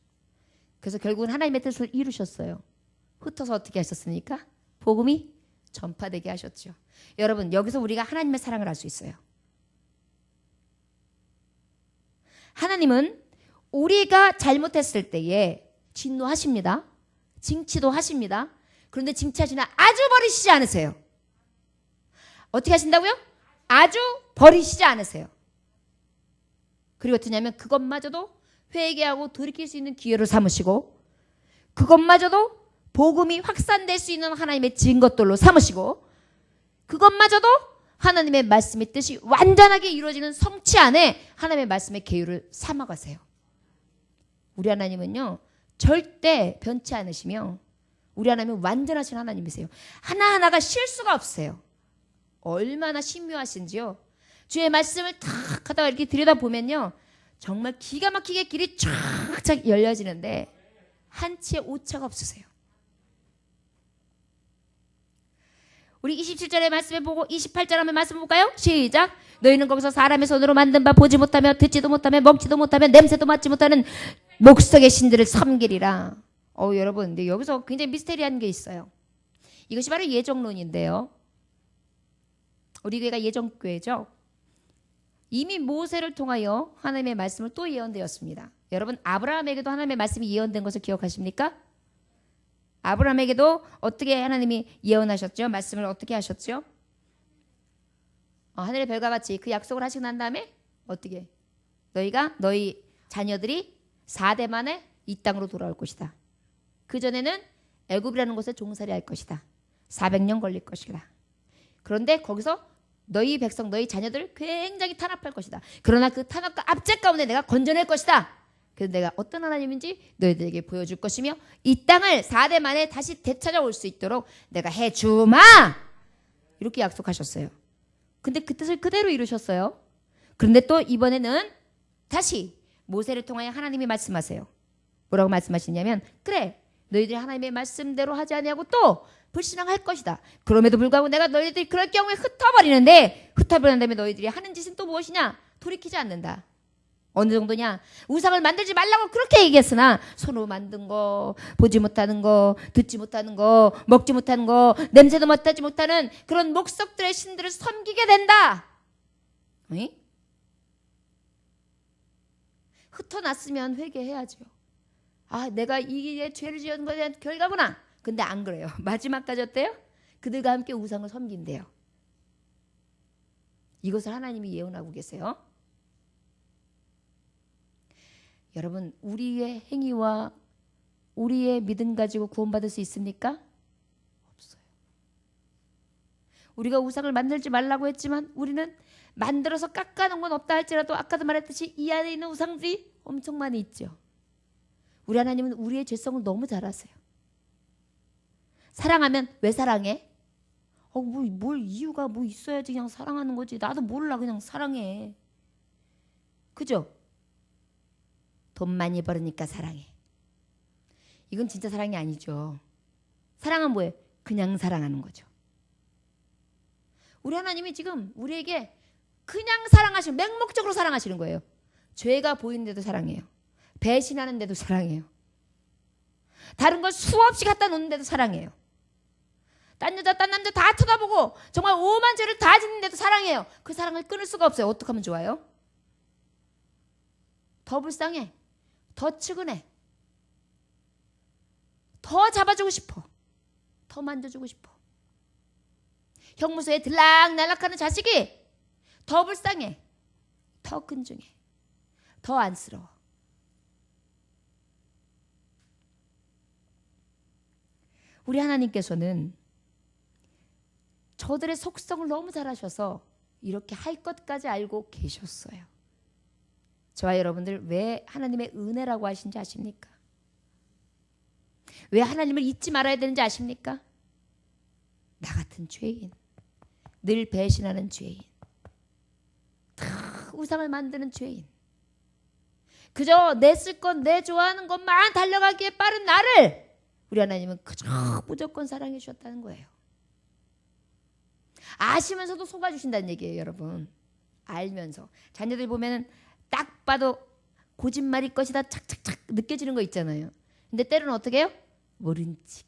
그래서 결국은 하나님의 뜻을 이루셨어요. 흩어서 어떻게 하셨습니까? 복음이 전파되게 하셨죠. 여러분, 여기서 우리가 하나님의 사랑을 알 수 있어요. 하나님은 우리가 잘못했을 때에 진노하십니다. 징치도 하십니다. 그런데 징치하시나 아주 버리시지 않으세요. 어떻게 하신다고요? 아주 버리시지 않으세요. 그리고 어떠냐면 그것마저도 회개하고 돌이킬 수 있는 기회를 삼으시고, 그것마저도 복음이 확산될 수 있는 하나님의 증거들로 삼으시고, 그것마저도 하나님의 말씀의 뜻이 완전하게 이루어지는 성취 안에 하나님의 말씀의 계율을 삼아가세요. 우리 하나님은요, 절대 변치 않으시며 우리 하나님은 완전하신 하나님이세요. 하나하나가 실수가 없으세요. 얼마나 신묘하신지요. 주의 말씀을 탁 하다가 이렇게 들여다보면요, 정말 기가 막히게 길이 쫙쫙 열려지는데 한치의 오차가 없으세요. 우리 27절의 말씀을 보고 28절 말씀 볼까요? 시작. 너희는 거기서 사람의 손으로 만든 바 보지 못하며 듣지도 못하며 먹지도 못하며 냄새도 맡지 못하는 목석의 신들을 섬기리라. 여러분, 근데 여기서 굉장히 미스테리한 게 있어요. 이것이 바로 예정론인데요. 우리 교회가 예정교회죠. 이미 모세를 통하여 하나님의 말씀을 또 예언되었습니다. 여러분, 아브라함에게도 하나님의 말씀이 예언된 것을 기억하십니까? 아브라함에게도 어떻게 하나님이 예언하셨죠? 말씀을 어떻게 하셨죠? 하늘의 별과 같이 그 약속을 하시고 난 다음에 어떻게? 너희 자녀들이 4대 만에 이 땅으로 돌아올 것이다. 그전에는 애굽이라는 곳에 종살이 할 것이다. 400년 걸릴 것이다. 그런데 거기서 너희 백성, 너희 자녀들 굉장히 탄압할 것이다. 그러나 그 탄압과 압제 가운데 내가 건져낼 것이다. 그래서 내가 어떤 하나님인지 너희들에게 보여줄 것이며 이 땅을 4대 만에 다시 되찾아올 수 있도록 내가 해주마! 이렇게 약속하셨어요. 근데 그 뜻을 그대로 이루셨어요. 그런데 또 이번에는 다시 모세를 통하여 하나님이 말씀하세요. 뭐라고 말씀하시냐면, 그래, 너희들이 하나님의 말씀대로 하지 아니하고 또 불신앙할 것이다. 그럼에도 불구하고 내가 너희들이 그럴 경우에 흩어버리는데, 흩어버린 다음에 너희들이 하는 짓은 또 무엇이냐? 돌이키지 않는다. 어느 정도냐? 우상을 만들지 말라고 그렇게 얘기했으나 손으로 만든 거, 보지 못하는 거, 듣지 못하는 거, 먹지 못하는 거, 냄새도 맡지 못하는 그런 목석들의 신들을 섬기게 된다. 응? 흩어났으면 회개해야죠. 내가 이게 죄를 지은 것에 대한 결과구나. 근데 안 그래요. 마지막까지 어때요? 그들과 함께 우상을 섬긴대요. 이것을 하나님이 예언하고 계세요. 여러분, 우리의 행위와 우리의 믿음 가지고 구원받을 수 있습니까? 없어요. 우리가 우상을 만들지 말라고 했지만 우리는 만들어서 깎아놓은 건 없다 할지라도 아까도 말했듯이 이 안에 있는 우상들이 엄청 많이 있죠. 우리 하나님은 우리의 죄성을 너무 잘 아세요. 사랑하면 왜 사랑해? 뭘 이유가 뭐 있어야지 그냥 사랑하는 거지. 나도 몰라, 그냥 사랑해. 그죠? 돈 많이 벌으니까 사랑해. 이건 진짜 사랑이 아니죠. 사랑은 뭐예요? 그냥 사랑하는 거죠. 우리 하나님이 지금 우리에게 그냥 사랑하시는, 맹목적으로 사랑하시는 거예요. 죄가 보이는데도 사랑해요. 배신하는데도 사랑해요. 다른 걸 수없이 갖다 놓는데도 사랑해요. 딴 여자, 딴 남자 다 쳐다보고 정말 오만 죄를 다 짓는데도 사랑해요. 그 사랑을 끊을 수가 없어요. 어떻게 하면 좋아요? 더 불쌍해. 더 측은해. 더 잡아주고 싶어. 더 만져주고 싶어. 형무소에 들락날락하는 자식이 더 불쌍해. 더 끈중해. 더 안쓰러워. 우리 하나님께서는 저들의 속성을 너무 잘 아셔서 이렇게 할 것까지 알고 계셨어요. 저와 여러분들 왜 하나님의 은혜라고 하신지 아십니까? 왜 하나님을 잊지 말아야 되는지 아십니까? 나 같은 죄인, 늘 배신하는 죄인, 다 우상을 만드는 죄인, 그저 내 쓸 것, 내 좋아하는 것만 달려가기에 빠른 나를 우리 하나님은 그저 무조건 사랑해 주셨다는 거예요. 아시면서도 속아주신다는 얘기예요, 여러분. 알면서. 자녀들 보면은 딱 봐도 거짓말일 것이다 착착착 느껴지는 거 있잖아요. 근데 때로는 어떻게 해요? 모른 척.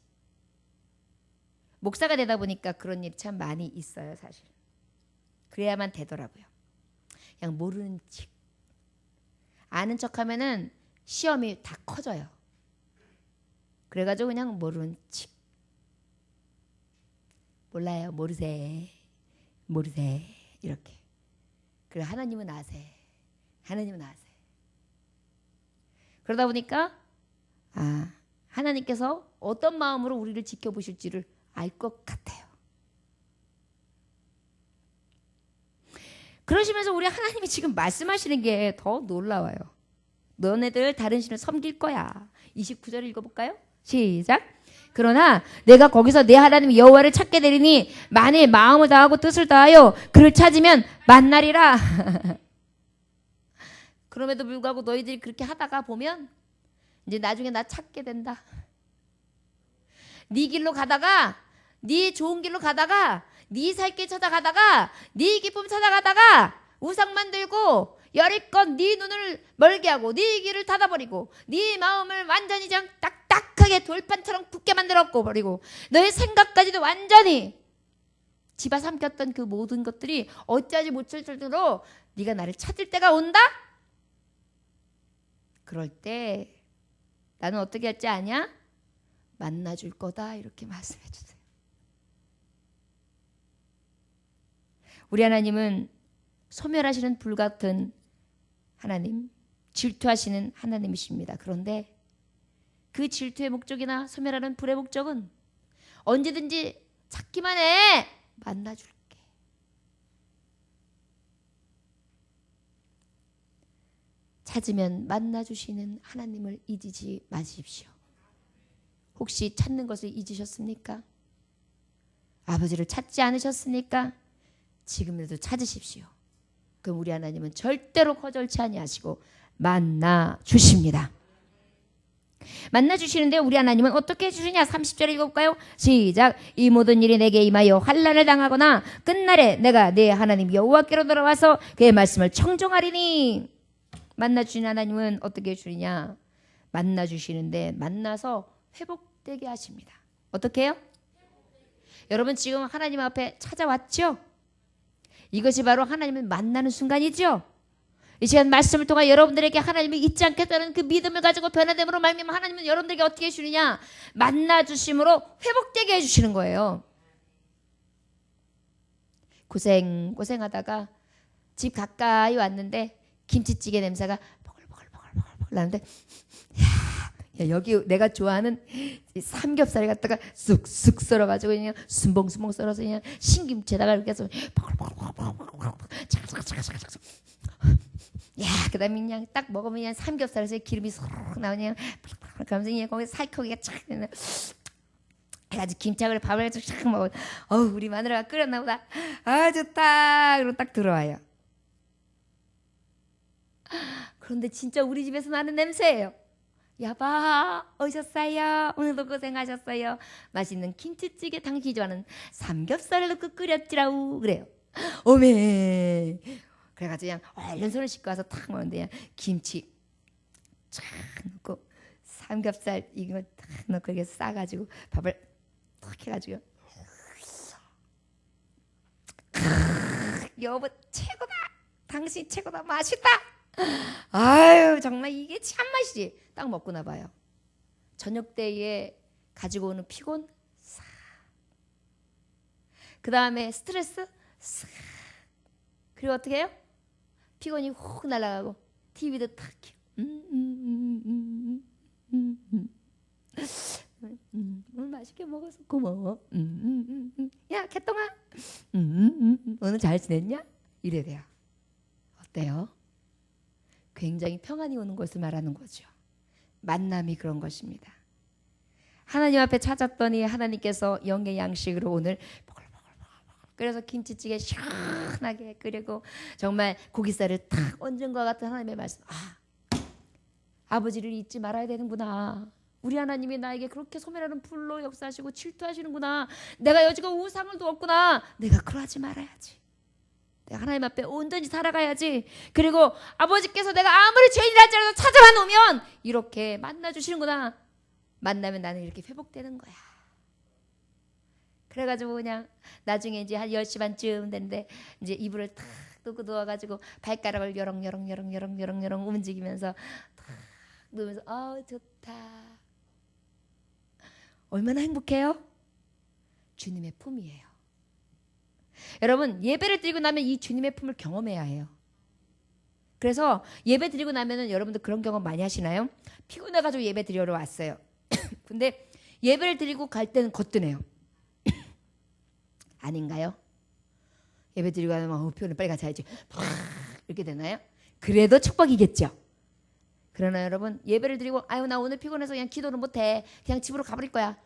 목사가 되다 보니까 그런 일이 참 많이 있어요, 사실. 그래야만 되더라고요. 그냥 모르는 척, 아는 척하면은 시험이 다 커져요. 그래가지고 그냥 모르는 척. 몰라요, 모르세 이렇게. 그래 하나님은 아세. 하나님은 아세. 그러다 보니까 하나님께서 어떤 마음으로 우리를 지켜보실지를 알 것 같아요. 그러시면서 우리 하나님이 지금 말씀하시는 게 더 놀라워요. 너네들 다른 신을 섬길 거야. 29절 읽어볼까요? 시작. 그러나 내가 거기서 내 하나님 여호와를 찾게 되리니 만일 마음을 다하고 뜻을 다하여 그를 찾으면 만나리라. 그럼에도 불구하고 너희들이 그렇게 하다가 보면 이제 나중에 나 찾게 된다. 네 길로 가다가, 네 좋은 길로 가다가, 네 살 길 찾아가다가, 네 기쁨 찾아가다가 우상 만들고 여리껏 네 눈을 멀게 하고 네 길을 닫아버리고 네 마음을 완전히 그냥 딱딱하게 돌판처럼 굳게 만들었고 버리고 너의 생각까지도 완전히 집어삼켰던 그 모든 것들이 어찌하지 못할 정도로 네가 나를 찾을 때가 온다? 그럴 때 나는 어떻게 할지 아냐? 만나줄 거다 이렇게 말씀해 주세요. 우리 하나님은 소멸하시는 불 같은 하나님, 질투하시는 하나님이십니다. 그런데 그 질투의 목적이나 소멸하는 불의 목적은 언제든지 찾기만 해. 만나줄게. 찾으면 만나주시는 하나님을 잊지 마십시오. 혹시 찾는 것을 잊으셨습니까? 아버지를 찾지 않으셨습니까? 지금이라도 찾으십시오. 그럼 우리 하나님은 절대로 거절치 아니하시고 만나 주십니다. 만나 주시는데 우리 하나님은 어떻게 해주시냐? 30절 읽어볼까요? 시작. 이 모든 일이 내게 임하여 환난을 당하거나 끝날에 내가 내 하나님 여호와께로 돌아와서 그의 말씀을 청종하리니. 만나 주시는 하나님은 어떻게 해주시냐? 만나 주시는데 만나서 회복되게 하십니다. 어떻게 해요? 여러분 지금 하나님 앞에 찾아왔죠? 이것이 바로 하나님을 만나는 순간이죠. 이 시간 말씀을 통해 여러분들에게 하나님을 잊지 않겠다는 그 믿음을 가지고 변화됨으로 말미암아 하나님은 여러분들에게 어떻게 해주느냐? 만나 주심으로 회복되게 해주시는 거예요. 고생하다가 집 가까이 왔는데 김치찌개 냄새가 보글보글 나는데 야, 여기 내가 좋아하는 삼겹살을 갖다가 쑥쑥 썰어가지고 그냥 순봉순봉 썰어서 그냥 신김치에다가 이렇게 해서 야, 그다음에 그냥 딱 먹으면 그냥 삼겹살에서 기름이 쏙 나오냐, 그러면서 그냥 거기 살코기가 착 해가지고 김장을 밥을 해서 쫙 먹어. 우리 마누라가 끓였나 보다. 좋다. 그리고 딱 들어와요. 그런데 진짜 우리 집에서 나는 냄새예요. 여보 오셨어요? 오늘도 고생하셨어요. 맛있는 김치찌개 당신이 좋아하는 삼겹살을 넣고 끓였지라우 그래요. 오메. 그래가지고 그냥 얼른 손을 씻고 와서 탁 먹는데 그냥 김치 쫙 넣고 삼겹살 이거 탁 넣고 이렇게 싸가지고 밥을 탁 해가지고 여보 최고다. 당신 최고다. 맛있다. 아유 정말 이게 참 맛이지. 딱 먹고 나봐요. 저녁 때에 가지고 오는 피곤 싹. 그 다음에 스트레스 싹. 그리고 어떻게 해요? 피곤이 훅 날아가고 TV도 탁 켜고 오늘 맛있게 먹어서 고마워. 야 개똥아 오늘 잘 지냈냐? 이래야 돼요. 어때요? 굉장히 평안이 오는 것을 말하는 거죠. 만남이 그런 것입니다. 하나님 앞에 찾았더니 하나님께서 영의 양식으로 오늘 그래서 김치찌개 시원하게 끓이고 정말 고기살을 탁 얹은 것 같은 하나님의 말씀. 아버지를 잊지 말아야 되는구나. 우리 하나님이 나에게 그렇게 소멸하는 불로 역사하시고 질투하시는구나. 내가 여지껏 우상을 두었구나. 내가 그러지 말아야지. 내가 하나님 앞에 온전히 살아가야지. 그리고 아버지께서 내가 아무리 죄인이라 할지라도 찾아와 놓으면 이렇게 만나주시는구나. 만나면 나는 이렇게 회복되는 거야. 그래가지고 그냥 나중에 이제 한 10시 반쯤 됐는데 이제 이불을 탁 뜨고 누워가지고 발가락을 여렁여렁 움직이면서 탁 누우면서 좋다. 얼마나 행복해요? 주님의 품이에요. 여러분 예배를 드리고 나면 이 주님의 품을 경험해야 해요. 그래서 예배 드리고 나면은 여러분들 그런 경험 많이 하시나요? 피곤해가지고 예배 드리러 왔어요. 근데 예배를 드리고 갈 때는 거뜬해요. 아닌가요? 예배 드리고 가면 피곤해 빨리 가자야지 이렇게 되나요? 그래도 축복이겠죠. 그러나 여러분 예배를 드리고 아유 나 오늘 피곤해서 그냥 기도를 못해 그냥 집으로 가버릴 거야.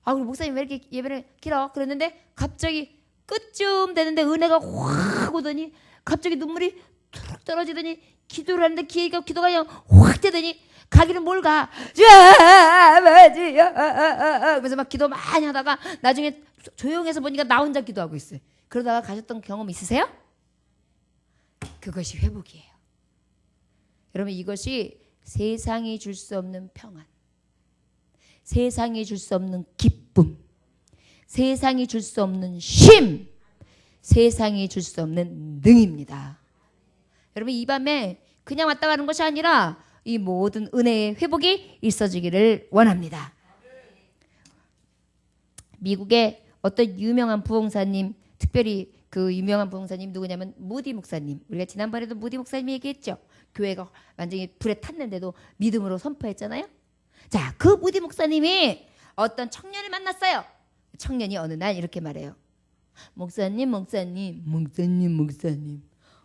우리 목사님 왜 이렇게 예배를 길어? 그랬는데 갑자기 끝쯤 되는데 은혜가 확 오더니 갑자기 눈물이 툭 떨어지더니 기도를 하는데 기도가 그냥 확 되더니 가기는 뭘 가? 아버지야 그래서 막 기도 많이 하다가 나중에 조용해서 보니까 나 혼자 기도하고 있어요. 그러다가 가셨던 경험 있으세요? 그것이 회복이에요. 여러분 이것이 세상이 줄 수 없는 평안, 세상이 줄 수 없는 기쁨, 세상이 줄 수 없는 쉼, 세상이 줄 수 없는 능입니다. 여러분 이 밤에 그냥 왔다 가는 것이 아니라 이 모든 은혜의 회복이 있어지기를 원합니다. 미국의 어떤 유명한 부흥사님, 특별히 그 유명한 부흥사님 누구냐면 무디 목사님. 우리가 지난번에도 무디 목사님 얘기했죠. 교회가 완전히 불에 탔는데도 믿음으로 선포했잖아요. 자, 그 무디 목사님이 어떤 청년을 만났어요. 청년이 어느 날 이렇게 말해요. 목사님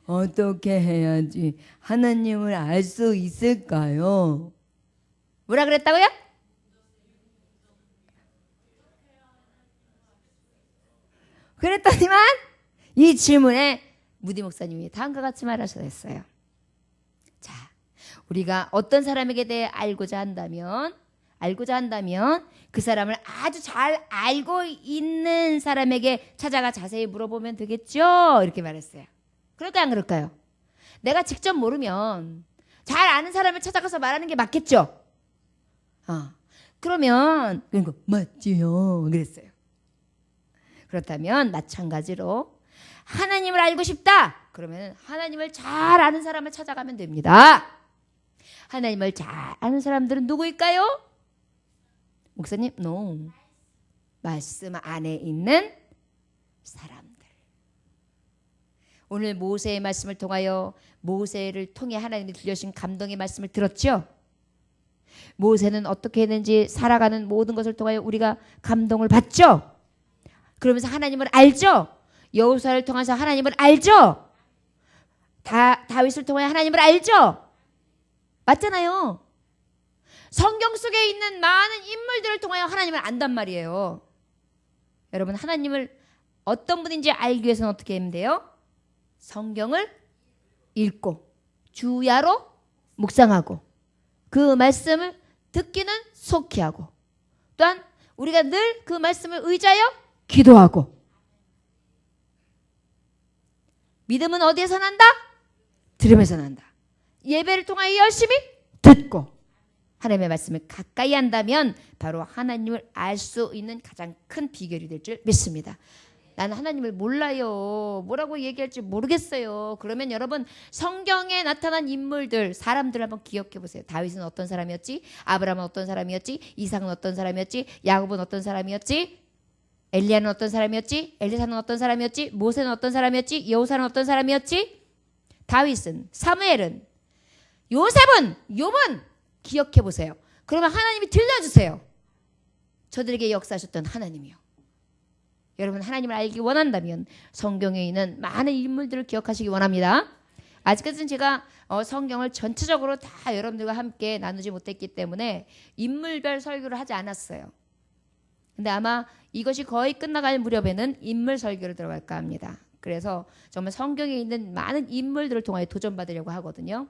어떻게 해야지 하나님을 알 수 있을까요? 뭐라 그랬다고요? 그랬더니만 이 질문에 무디 목사님이 다음과 같이 말하셨어요. 자, 우리가 어떤 사람에게 대해 알고자 한다면 그 사람을 아주 잘 알고 있는 사람에게 찾아가 자세히 물어보면 되겠죠? 이렇게 말했어요. 그럴까요? 안 그럴까요? 내가 직접 모르면 잘 아는 사람을 찾아가서 말하는 게 맞겠죠? 그러면 그러니까 맞지요. 그랬어요. 그렇다면 마찬가지로 하나님을 알고 싶다. 그러면 하나님을 잘 아는 사람을 찾아가면 됩니다. 하나님을 잘 아는 사람들은 누구일까요? 목사님, no. 말씀 안에 있는 사람들. 오늘 모세의 말씀을 통하여 모세를 통해 하나님이 들려주신 감동의 말씀을 들었죠? 모세는 어떻게 했는지 살아가는 모든 것을 통하여 우리가 감동을 받죠? 그러면서 하나님을 알죠? 여호수아를 통해서 하나님을 알죠? 다윗을 통하여 하나님을 알죠? 맞잖아요. 성경 속에 있는 많은 인물들을 통하여 하나님을 안단 말이에요. 여러분 하나님을 어떤 분인지 알기 위해서는 어떻게 하면 돼요? 성경을 읽고 주야로 묵상하고 그 말씀을 듣기는 속히 하고 또한 우리가 늘 그 말씀을 의지하여 기도하고 믿음은 어디에서 난다? 들음에서 난다. 예배를 통하여 열심히 듣고 하나님의 말씀을 가까이 한다면 바로 하나님을 알 수 있는 가장 큰 비결이 될 줄 믿습니다. 나는 하나님을 몰라요. 뭐라고 얘기할지 모르겠어요. 그러면 여러분 성경에 나타난 인물들, 사람들 한번 기억해 보세요. 다윗은 어떤 사람이었지? 아브라함은 어떤 사람이었지? 이삭은 어떤 사람이었지? 야곱은 어떤 사람이었지? 엘리야는 어떤 사람이었지? 엘리사는 어떤 사람이었지? 모세는 어떤 사람이었지? 여호사는 어떤 사람이었지? 다윗은, 사무엘은, 요셉은, 욥은 기억해 보세요. 그러면 하나님이 들려주세요. 저들에게 역사하셨던 하나님이요. 여러분 하나님을 알기 원한다면 성경에 있는 많은 인물들을 기억하시기 원합니다. 아직까지는 제가 성경을 전체적으로 다 여러분들과 함께 나누지 못했기 때문에 인물별 설교를 하지 않았어요. 근데 아마 이것이 거의 끝나갈 무렵에는 인물 설교를 들어갈까 합니다. 그래서 정말 성경에 있는 많은 인물들을 통하여 도전받으려고 하거든요.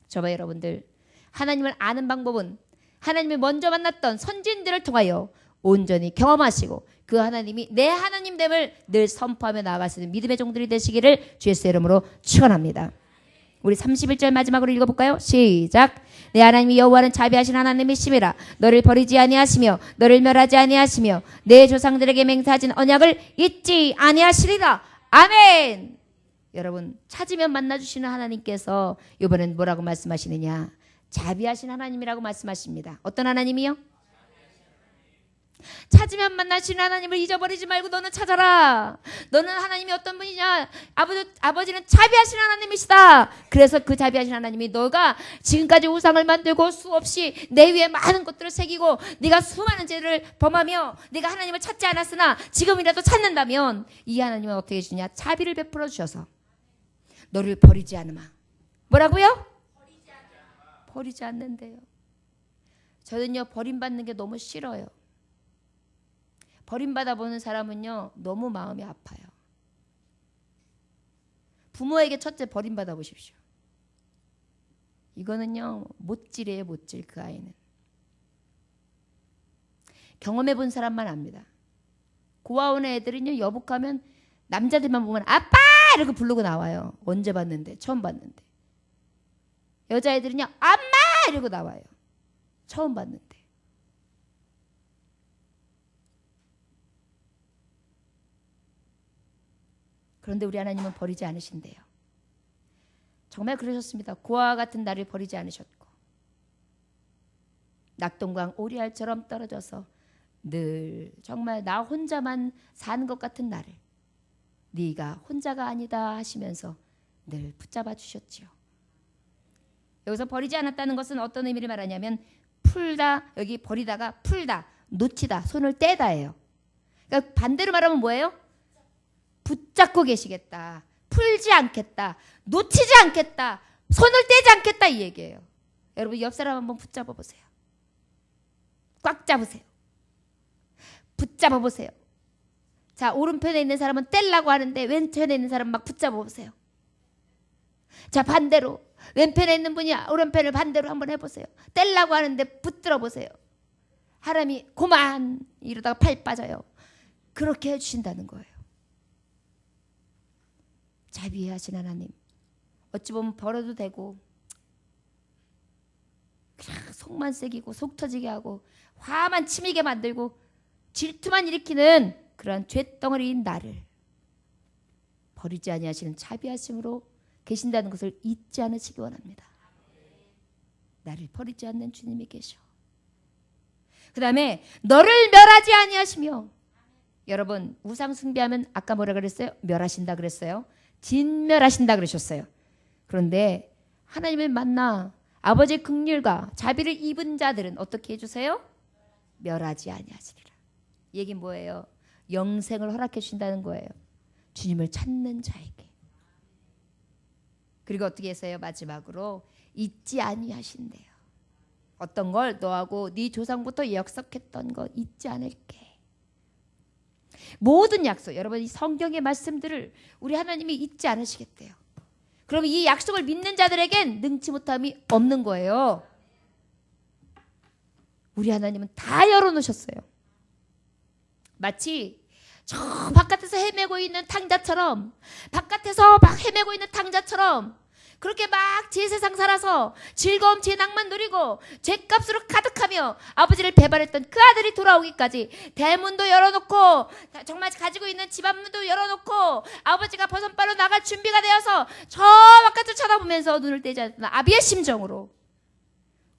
저와 여러분들 하나님을 아는 방법은 하나님이 먼저 만났던 선진들을 통하여 온전히 경험하시고 그 하나님이 내 하나님됨을 늘 선포하며 나아갈 수 있는 믿음의 종들이 되시기를 주의 이름으로 축원합니다. 우리 31절 마지막으로 읽어볼까요? 시작. 내 하나님 여호와는 자비하신 하나님이시미라. 너를 버리지 아니하시며 너를 멸하지 아니하시며 내 조상들에게 맹세하신 언약을 잊지 아니하시리라. 아멘. 여러분, 찾으면 만나주시는 하나님께서 이번엔 뭐라고 말씀하시느냐? 자비하신 하나님이라고 말씀하십니다. 어떤 하나님이요? 찾으면 만나시는 하나님을 잊어버리지 말고 너는 찾아라. 너는 하나님이 어떤 분이냐? 아버지는 자비하신 하나님이시다. 그래서 그 자비하신 하나님이 너가 지금까지 우상을 만들고 수없이 내 위에 많은 것들을 새기고 네가 수많은 죄를 범하며 네가 하나님을 찾지 않았으나 지금이라도 찾는다면 이 하나님은 어떻게 해주냐? 자비를 베풀어 주셔서 너를 버리지 않으마. 뭐라고요? 버리지 않는데요. 저는요, 버림받는 게 너무 싫어요. 버림받아 보는 사람은요, 너무 마음이 아파요. 부모에게 첫째 버림받아 보십시오. 이거는요, 못질이에요, 못질. 그 아이는 경험해 본 사람만 압니다. 고아원의 애들은요, 여복하면 남자들만 보면 아빠 이렇게 부르고 나와요. 언제 봤는데? 처음 봤는데. 여자애들은요, 엄마 이러고 나와요. 처음 봤는데. 그런데 우리 하나님은 버리지 않으신대요. 정말 그러셨습니다. 고아와 같은 나를 버리지 않으셨고 낙동강 오리알처럼 떨어져서 늘 정말 나 혼자만 사는 것 같은 나를 네가 혼자가 아니다 하시면서 늘 붙잡아 주셨지요. 여기서 버리지 않았다는 것은 어떤 의미를 말하냐면 풀다, 여기 버리다가 풀다, 놓치다, 손을 떼다예요. 그러니까 반대로 말하면 뭐예요? 붙잡고 계시겠다. 풀지 않겠다. 놓치지 않겠다. 손을 떼지 않겠다 이 얘기예요. 여러분 옆 사람 한번 붙잡아 보세요. 꽉 잡으세요. 붙잡아 보세요. 자, 오른편에 있는 사람은 떼려고 하는데 왼편에 있는 사람 막 붙잡아 보세요. 자, 반대로 왼편에 있는 분이 오른편을 반대로 한번 해보세요. 떼려고 하는데 붙들어 보세요. 하나님이 고만 이러다가 팔 빠져요. 그렇게 해주신다는 거예요. 자비하신 하나님. 어찌 보면 벌어도 되고 그냥 속만 새기고 속 터지게 하고 화만 치미게 만들고 질투만 일으키는 그러한 죄덩어리인 나를 버리지 아니하시는 자비하심으로 계신다는 것을 잊지 않으시기 원합니다. 나를 버리지 않는 주님이 계셔. 그 다음에 너를 멸하지 아니하시며. 여러분 우상 숭배하면 아까 뭐라 그랬어요? 멸하신다 그랬어요. 진멸하신다 그러셨어요. 그런데 하나님을 만나 아버지의 긍휼과 자비를 입은 자들은 어떻게 해주세요? 멸하지 아니하시리라. 이 얘기는 뭐예요? 영생을 허락해 주신다는 거예요. 주님을 찾는 자에게. 그리고 어떻게 했어요? 마지막으로 잊지 아니하신대요. 어떤 걸 너하고 네 조상부터 약속했던 거 잊지 않을게. 모든 약속, 여러분 이 성경의 말씀들을 우리 하나님이 잊지 않으시겠대요. 그럼 이 약속을 믿는 자들에겐 능치 못함이 없는 거예요. 우리 하나님은 다 열어놓으셨어요. 마치 저 바깥에서 헤매고 있는 탕자처럼, 바깥에서 막 헤매고 있는 탕자처럼 그렇게 막 제 세상 살아서 즐거움 제 낭만 누리고 죄값으로 가득하며 아버지를 배반했던 그 아들이 돌아오기까지 대문도 열어놓고 정말 가지고 있는 집 앞문도 열어놓고 아버지가 버선발로 나갈 준비가 되어서 저 바깥을 쳐다보면서 눈을 떼지 않던 아비의 심정으로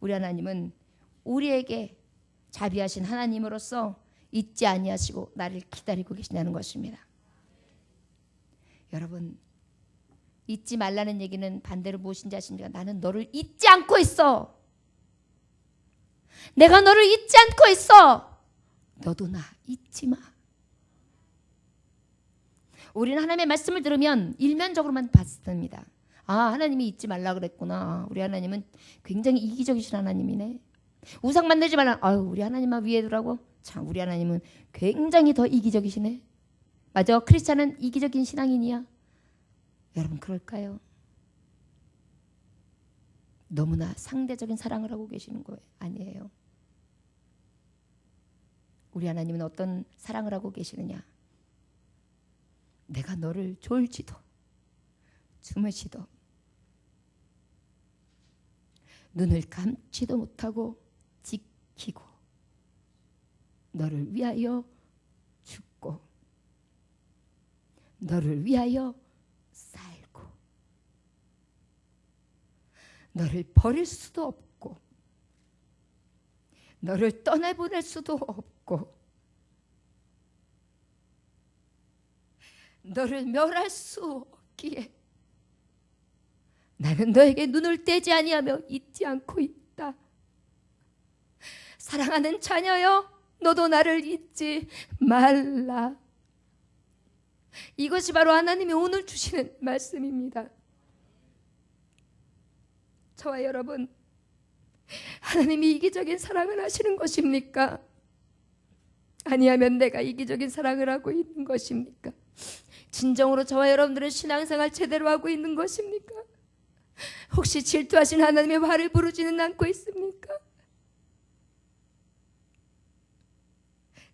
우리 하나님은 우리에게 자비하신 하나님으로서 잊지 아니하시고 나를 기다리고 계신다는 것입니다. 여러분 잊지 말라는 얘기는 반대로 무엇인지 아십니까? 나는 너를 잊지 않고 있어. 내가 너를 잊지 않고 있어. 너도 나 잊지 마. 우리는 하나님의 말씀을 들으면 일면적으로만 봤습니다. 아, 하나님이 잊지 말라 그랬구나. 우리 하나님은 굉장히 이기적이신 하나님이네. 우상 만들지 말라. 아유, 우리 하나님만 위에 두라고. 참, 우리 하나님은 굉장히 더 이기적이시네. 맞아, 크리스찬은 이기적인 신앙인이야. 여러분 그럴까요? 너무나 상대적인 사랑을 하고 계시는 거예요. 아니에요. 우리 하나님은 어떤 사랑을 하고 계시느냐? 내가 너를 졸지도 주무시도 눈을 감지도 못하고 지키고 너를 위하여 죽고 너를 위하여 살고 너를 버릴 수도 없고 너를 떠나보낼 수도 없고 너를 멸할 수 없기에 나는 너에게 눈을 떼지 아니하며 잊지 않고 있다. 사랑하는 자녀여, 너도 나를 잊지 말라. 이것이 바로 하나님이 오늘 주시는 말씀입니다. 저와 여러분, 하나님이 이기적인 사랑을 하시는 것입니까? 아니하면 내가 이기적인 사랑을 하고 있는 것입니까? 진정으로 저와 여러분들은 신앙생활 제대로 하고 있는 것입니까? 혹시 질투하신 하나님의 화를 부르지는 않고 있습니까?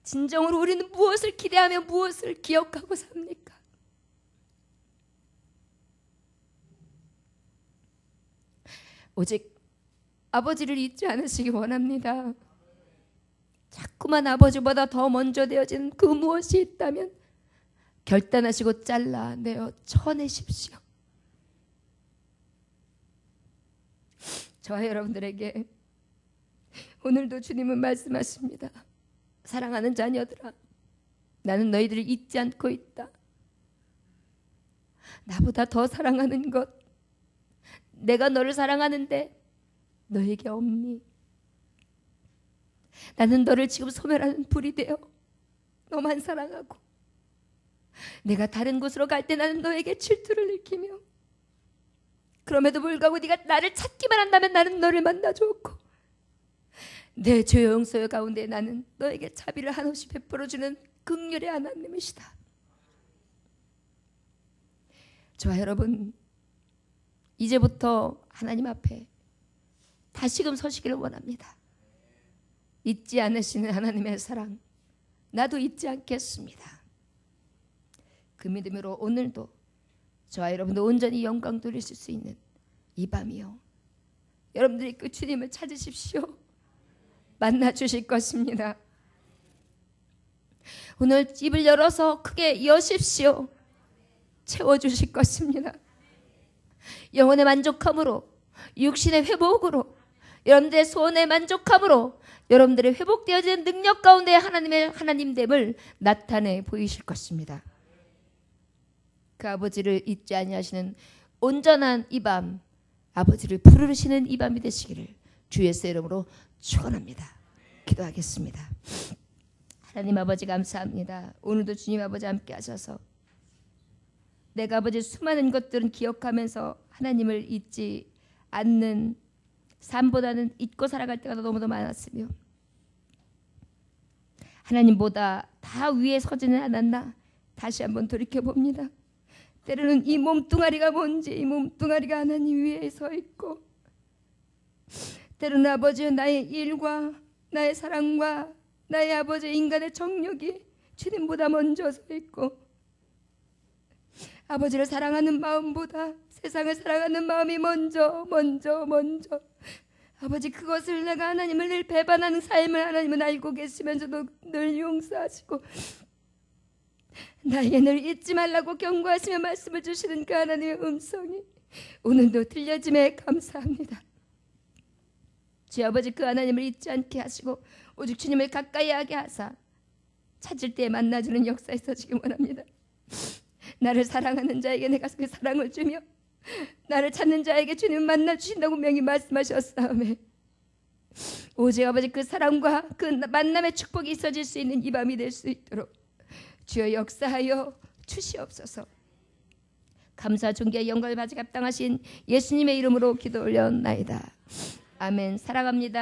진정으로 우리는 무엇을 기대하며 무엇을 기억하고 삽니까? 오직 아버지를 잊지 않으시기 원합니다. 자꾸만 아버지보다 더 먼저 되어지는 그 무엇이 있다면 결단하시고 잘라내어 쳐내십시오. 저와 여러분들에게 오늘도 주님은 말씀하십니다. 사랑하는 자녀들아, 나는 너희들을 잊지 않고 있다. 나보다 더 사랑하는 것, 내가 너를 사랑하는데 너에게 없니? 나는 너를 지금 소멸하는 불이 되어 너만 사랑하고 내가 다른 곳으로 갈 때 나는 너에게 질투를 느끼며 그럼에도 불구하고 네가 나를 찾기만 한다면 나는 너를 만나주었고 내 조용소요 가운데 나는 너에게 자비를 한없이 베풀어주는 긍휼의 하나님이시다. 저와 여러분, 이제부터 하나님 앞에 다시금 서시기를 원합니다. 잊지 않으시는 하나님의 사랑, 나도 잊지 않겠습니다. 그 믿음으로 오늘도 저와 여러분도 온전히 영광 돌리실 수 있는 이 밤이요, 여러분들이 그 주님을 찾으십시오. 만나 주실 것입니다. 오늘 입을 열어서 크게 여십시오. 채워주실 것입니다. 영혼의 만족함으로, 육신의 회복으로, 여러분들의 소원의 만족함으로 여러분들의 회복되어지는 능력 가운데 하나님의 하나님됨을 나타내 보이실 것입니다. 그 아버지를 잊지 아니하시는 온전한 이 밤, 아버지를 부르시는 이 밤이 되시기를 주 예수의 이름으로 축원합니다. 기도하겠습니다. 하나님 아버지 감사합니다. 오늘도 주님 아버지 함께 하셔서 내가 아버지 수많은 것들은 기억하면서 하나님을 잊지 않는 삶보다는 잊고 살아갈 때가 너무도 많았으며 하나님보다 다 위에 서지는 않았나 다시 한번 돌이켜봅니다. 때로는 이 몸뚱아리가 뭔지, 이 몸뚱아리가 하나님 위에 서 있고 때로는 아버지 나의 일과 나의 사랑과 나의 아버지 인간의 정욕이 주님보다 먼저 서 있고 아버지를 사랑하는 마음보다 세상을 사랑하는 마음이 먼저 아버지 그것을 내가 하나님을 늘 배반하는 삶을 하나님은 알고 계시면서도 늘 용서하시고 나에게 늘 잊지 말라고 경고하시며 말씀을 주시는 그 하나님의 음성이 오늘도 들려짐에 감사합니다. 주 아버지 그 하나님을 잊지 않게 하시고 오직 주님을 가까이 하게 하사 찾을 때에 만나주는 역사에 서시기 원합니다. 나를 사랑하는 자에게 내가 그 사랑을 주며 나를 찾는 자에게 주님 만나주신다고 분명히 말씀하셨사오매 오직 아버지 그 사랑과 그 만남의 축복이 있어질 수 있는 이 밤이 될 수 있도록 주여 역사하여 주시옵소서. 감사 존귀와 영광을 바치게 합당하신 예수님의 이름으로 기도 올려옵나이다. 아멘. 사랑합니다.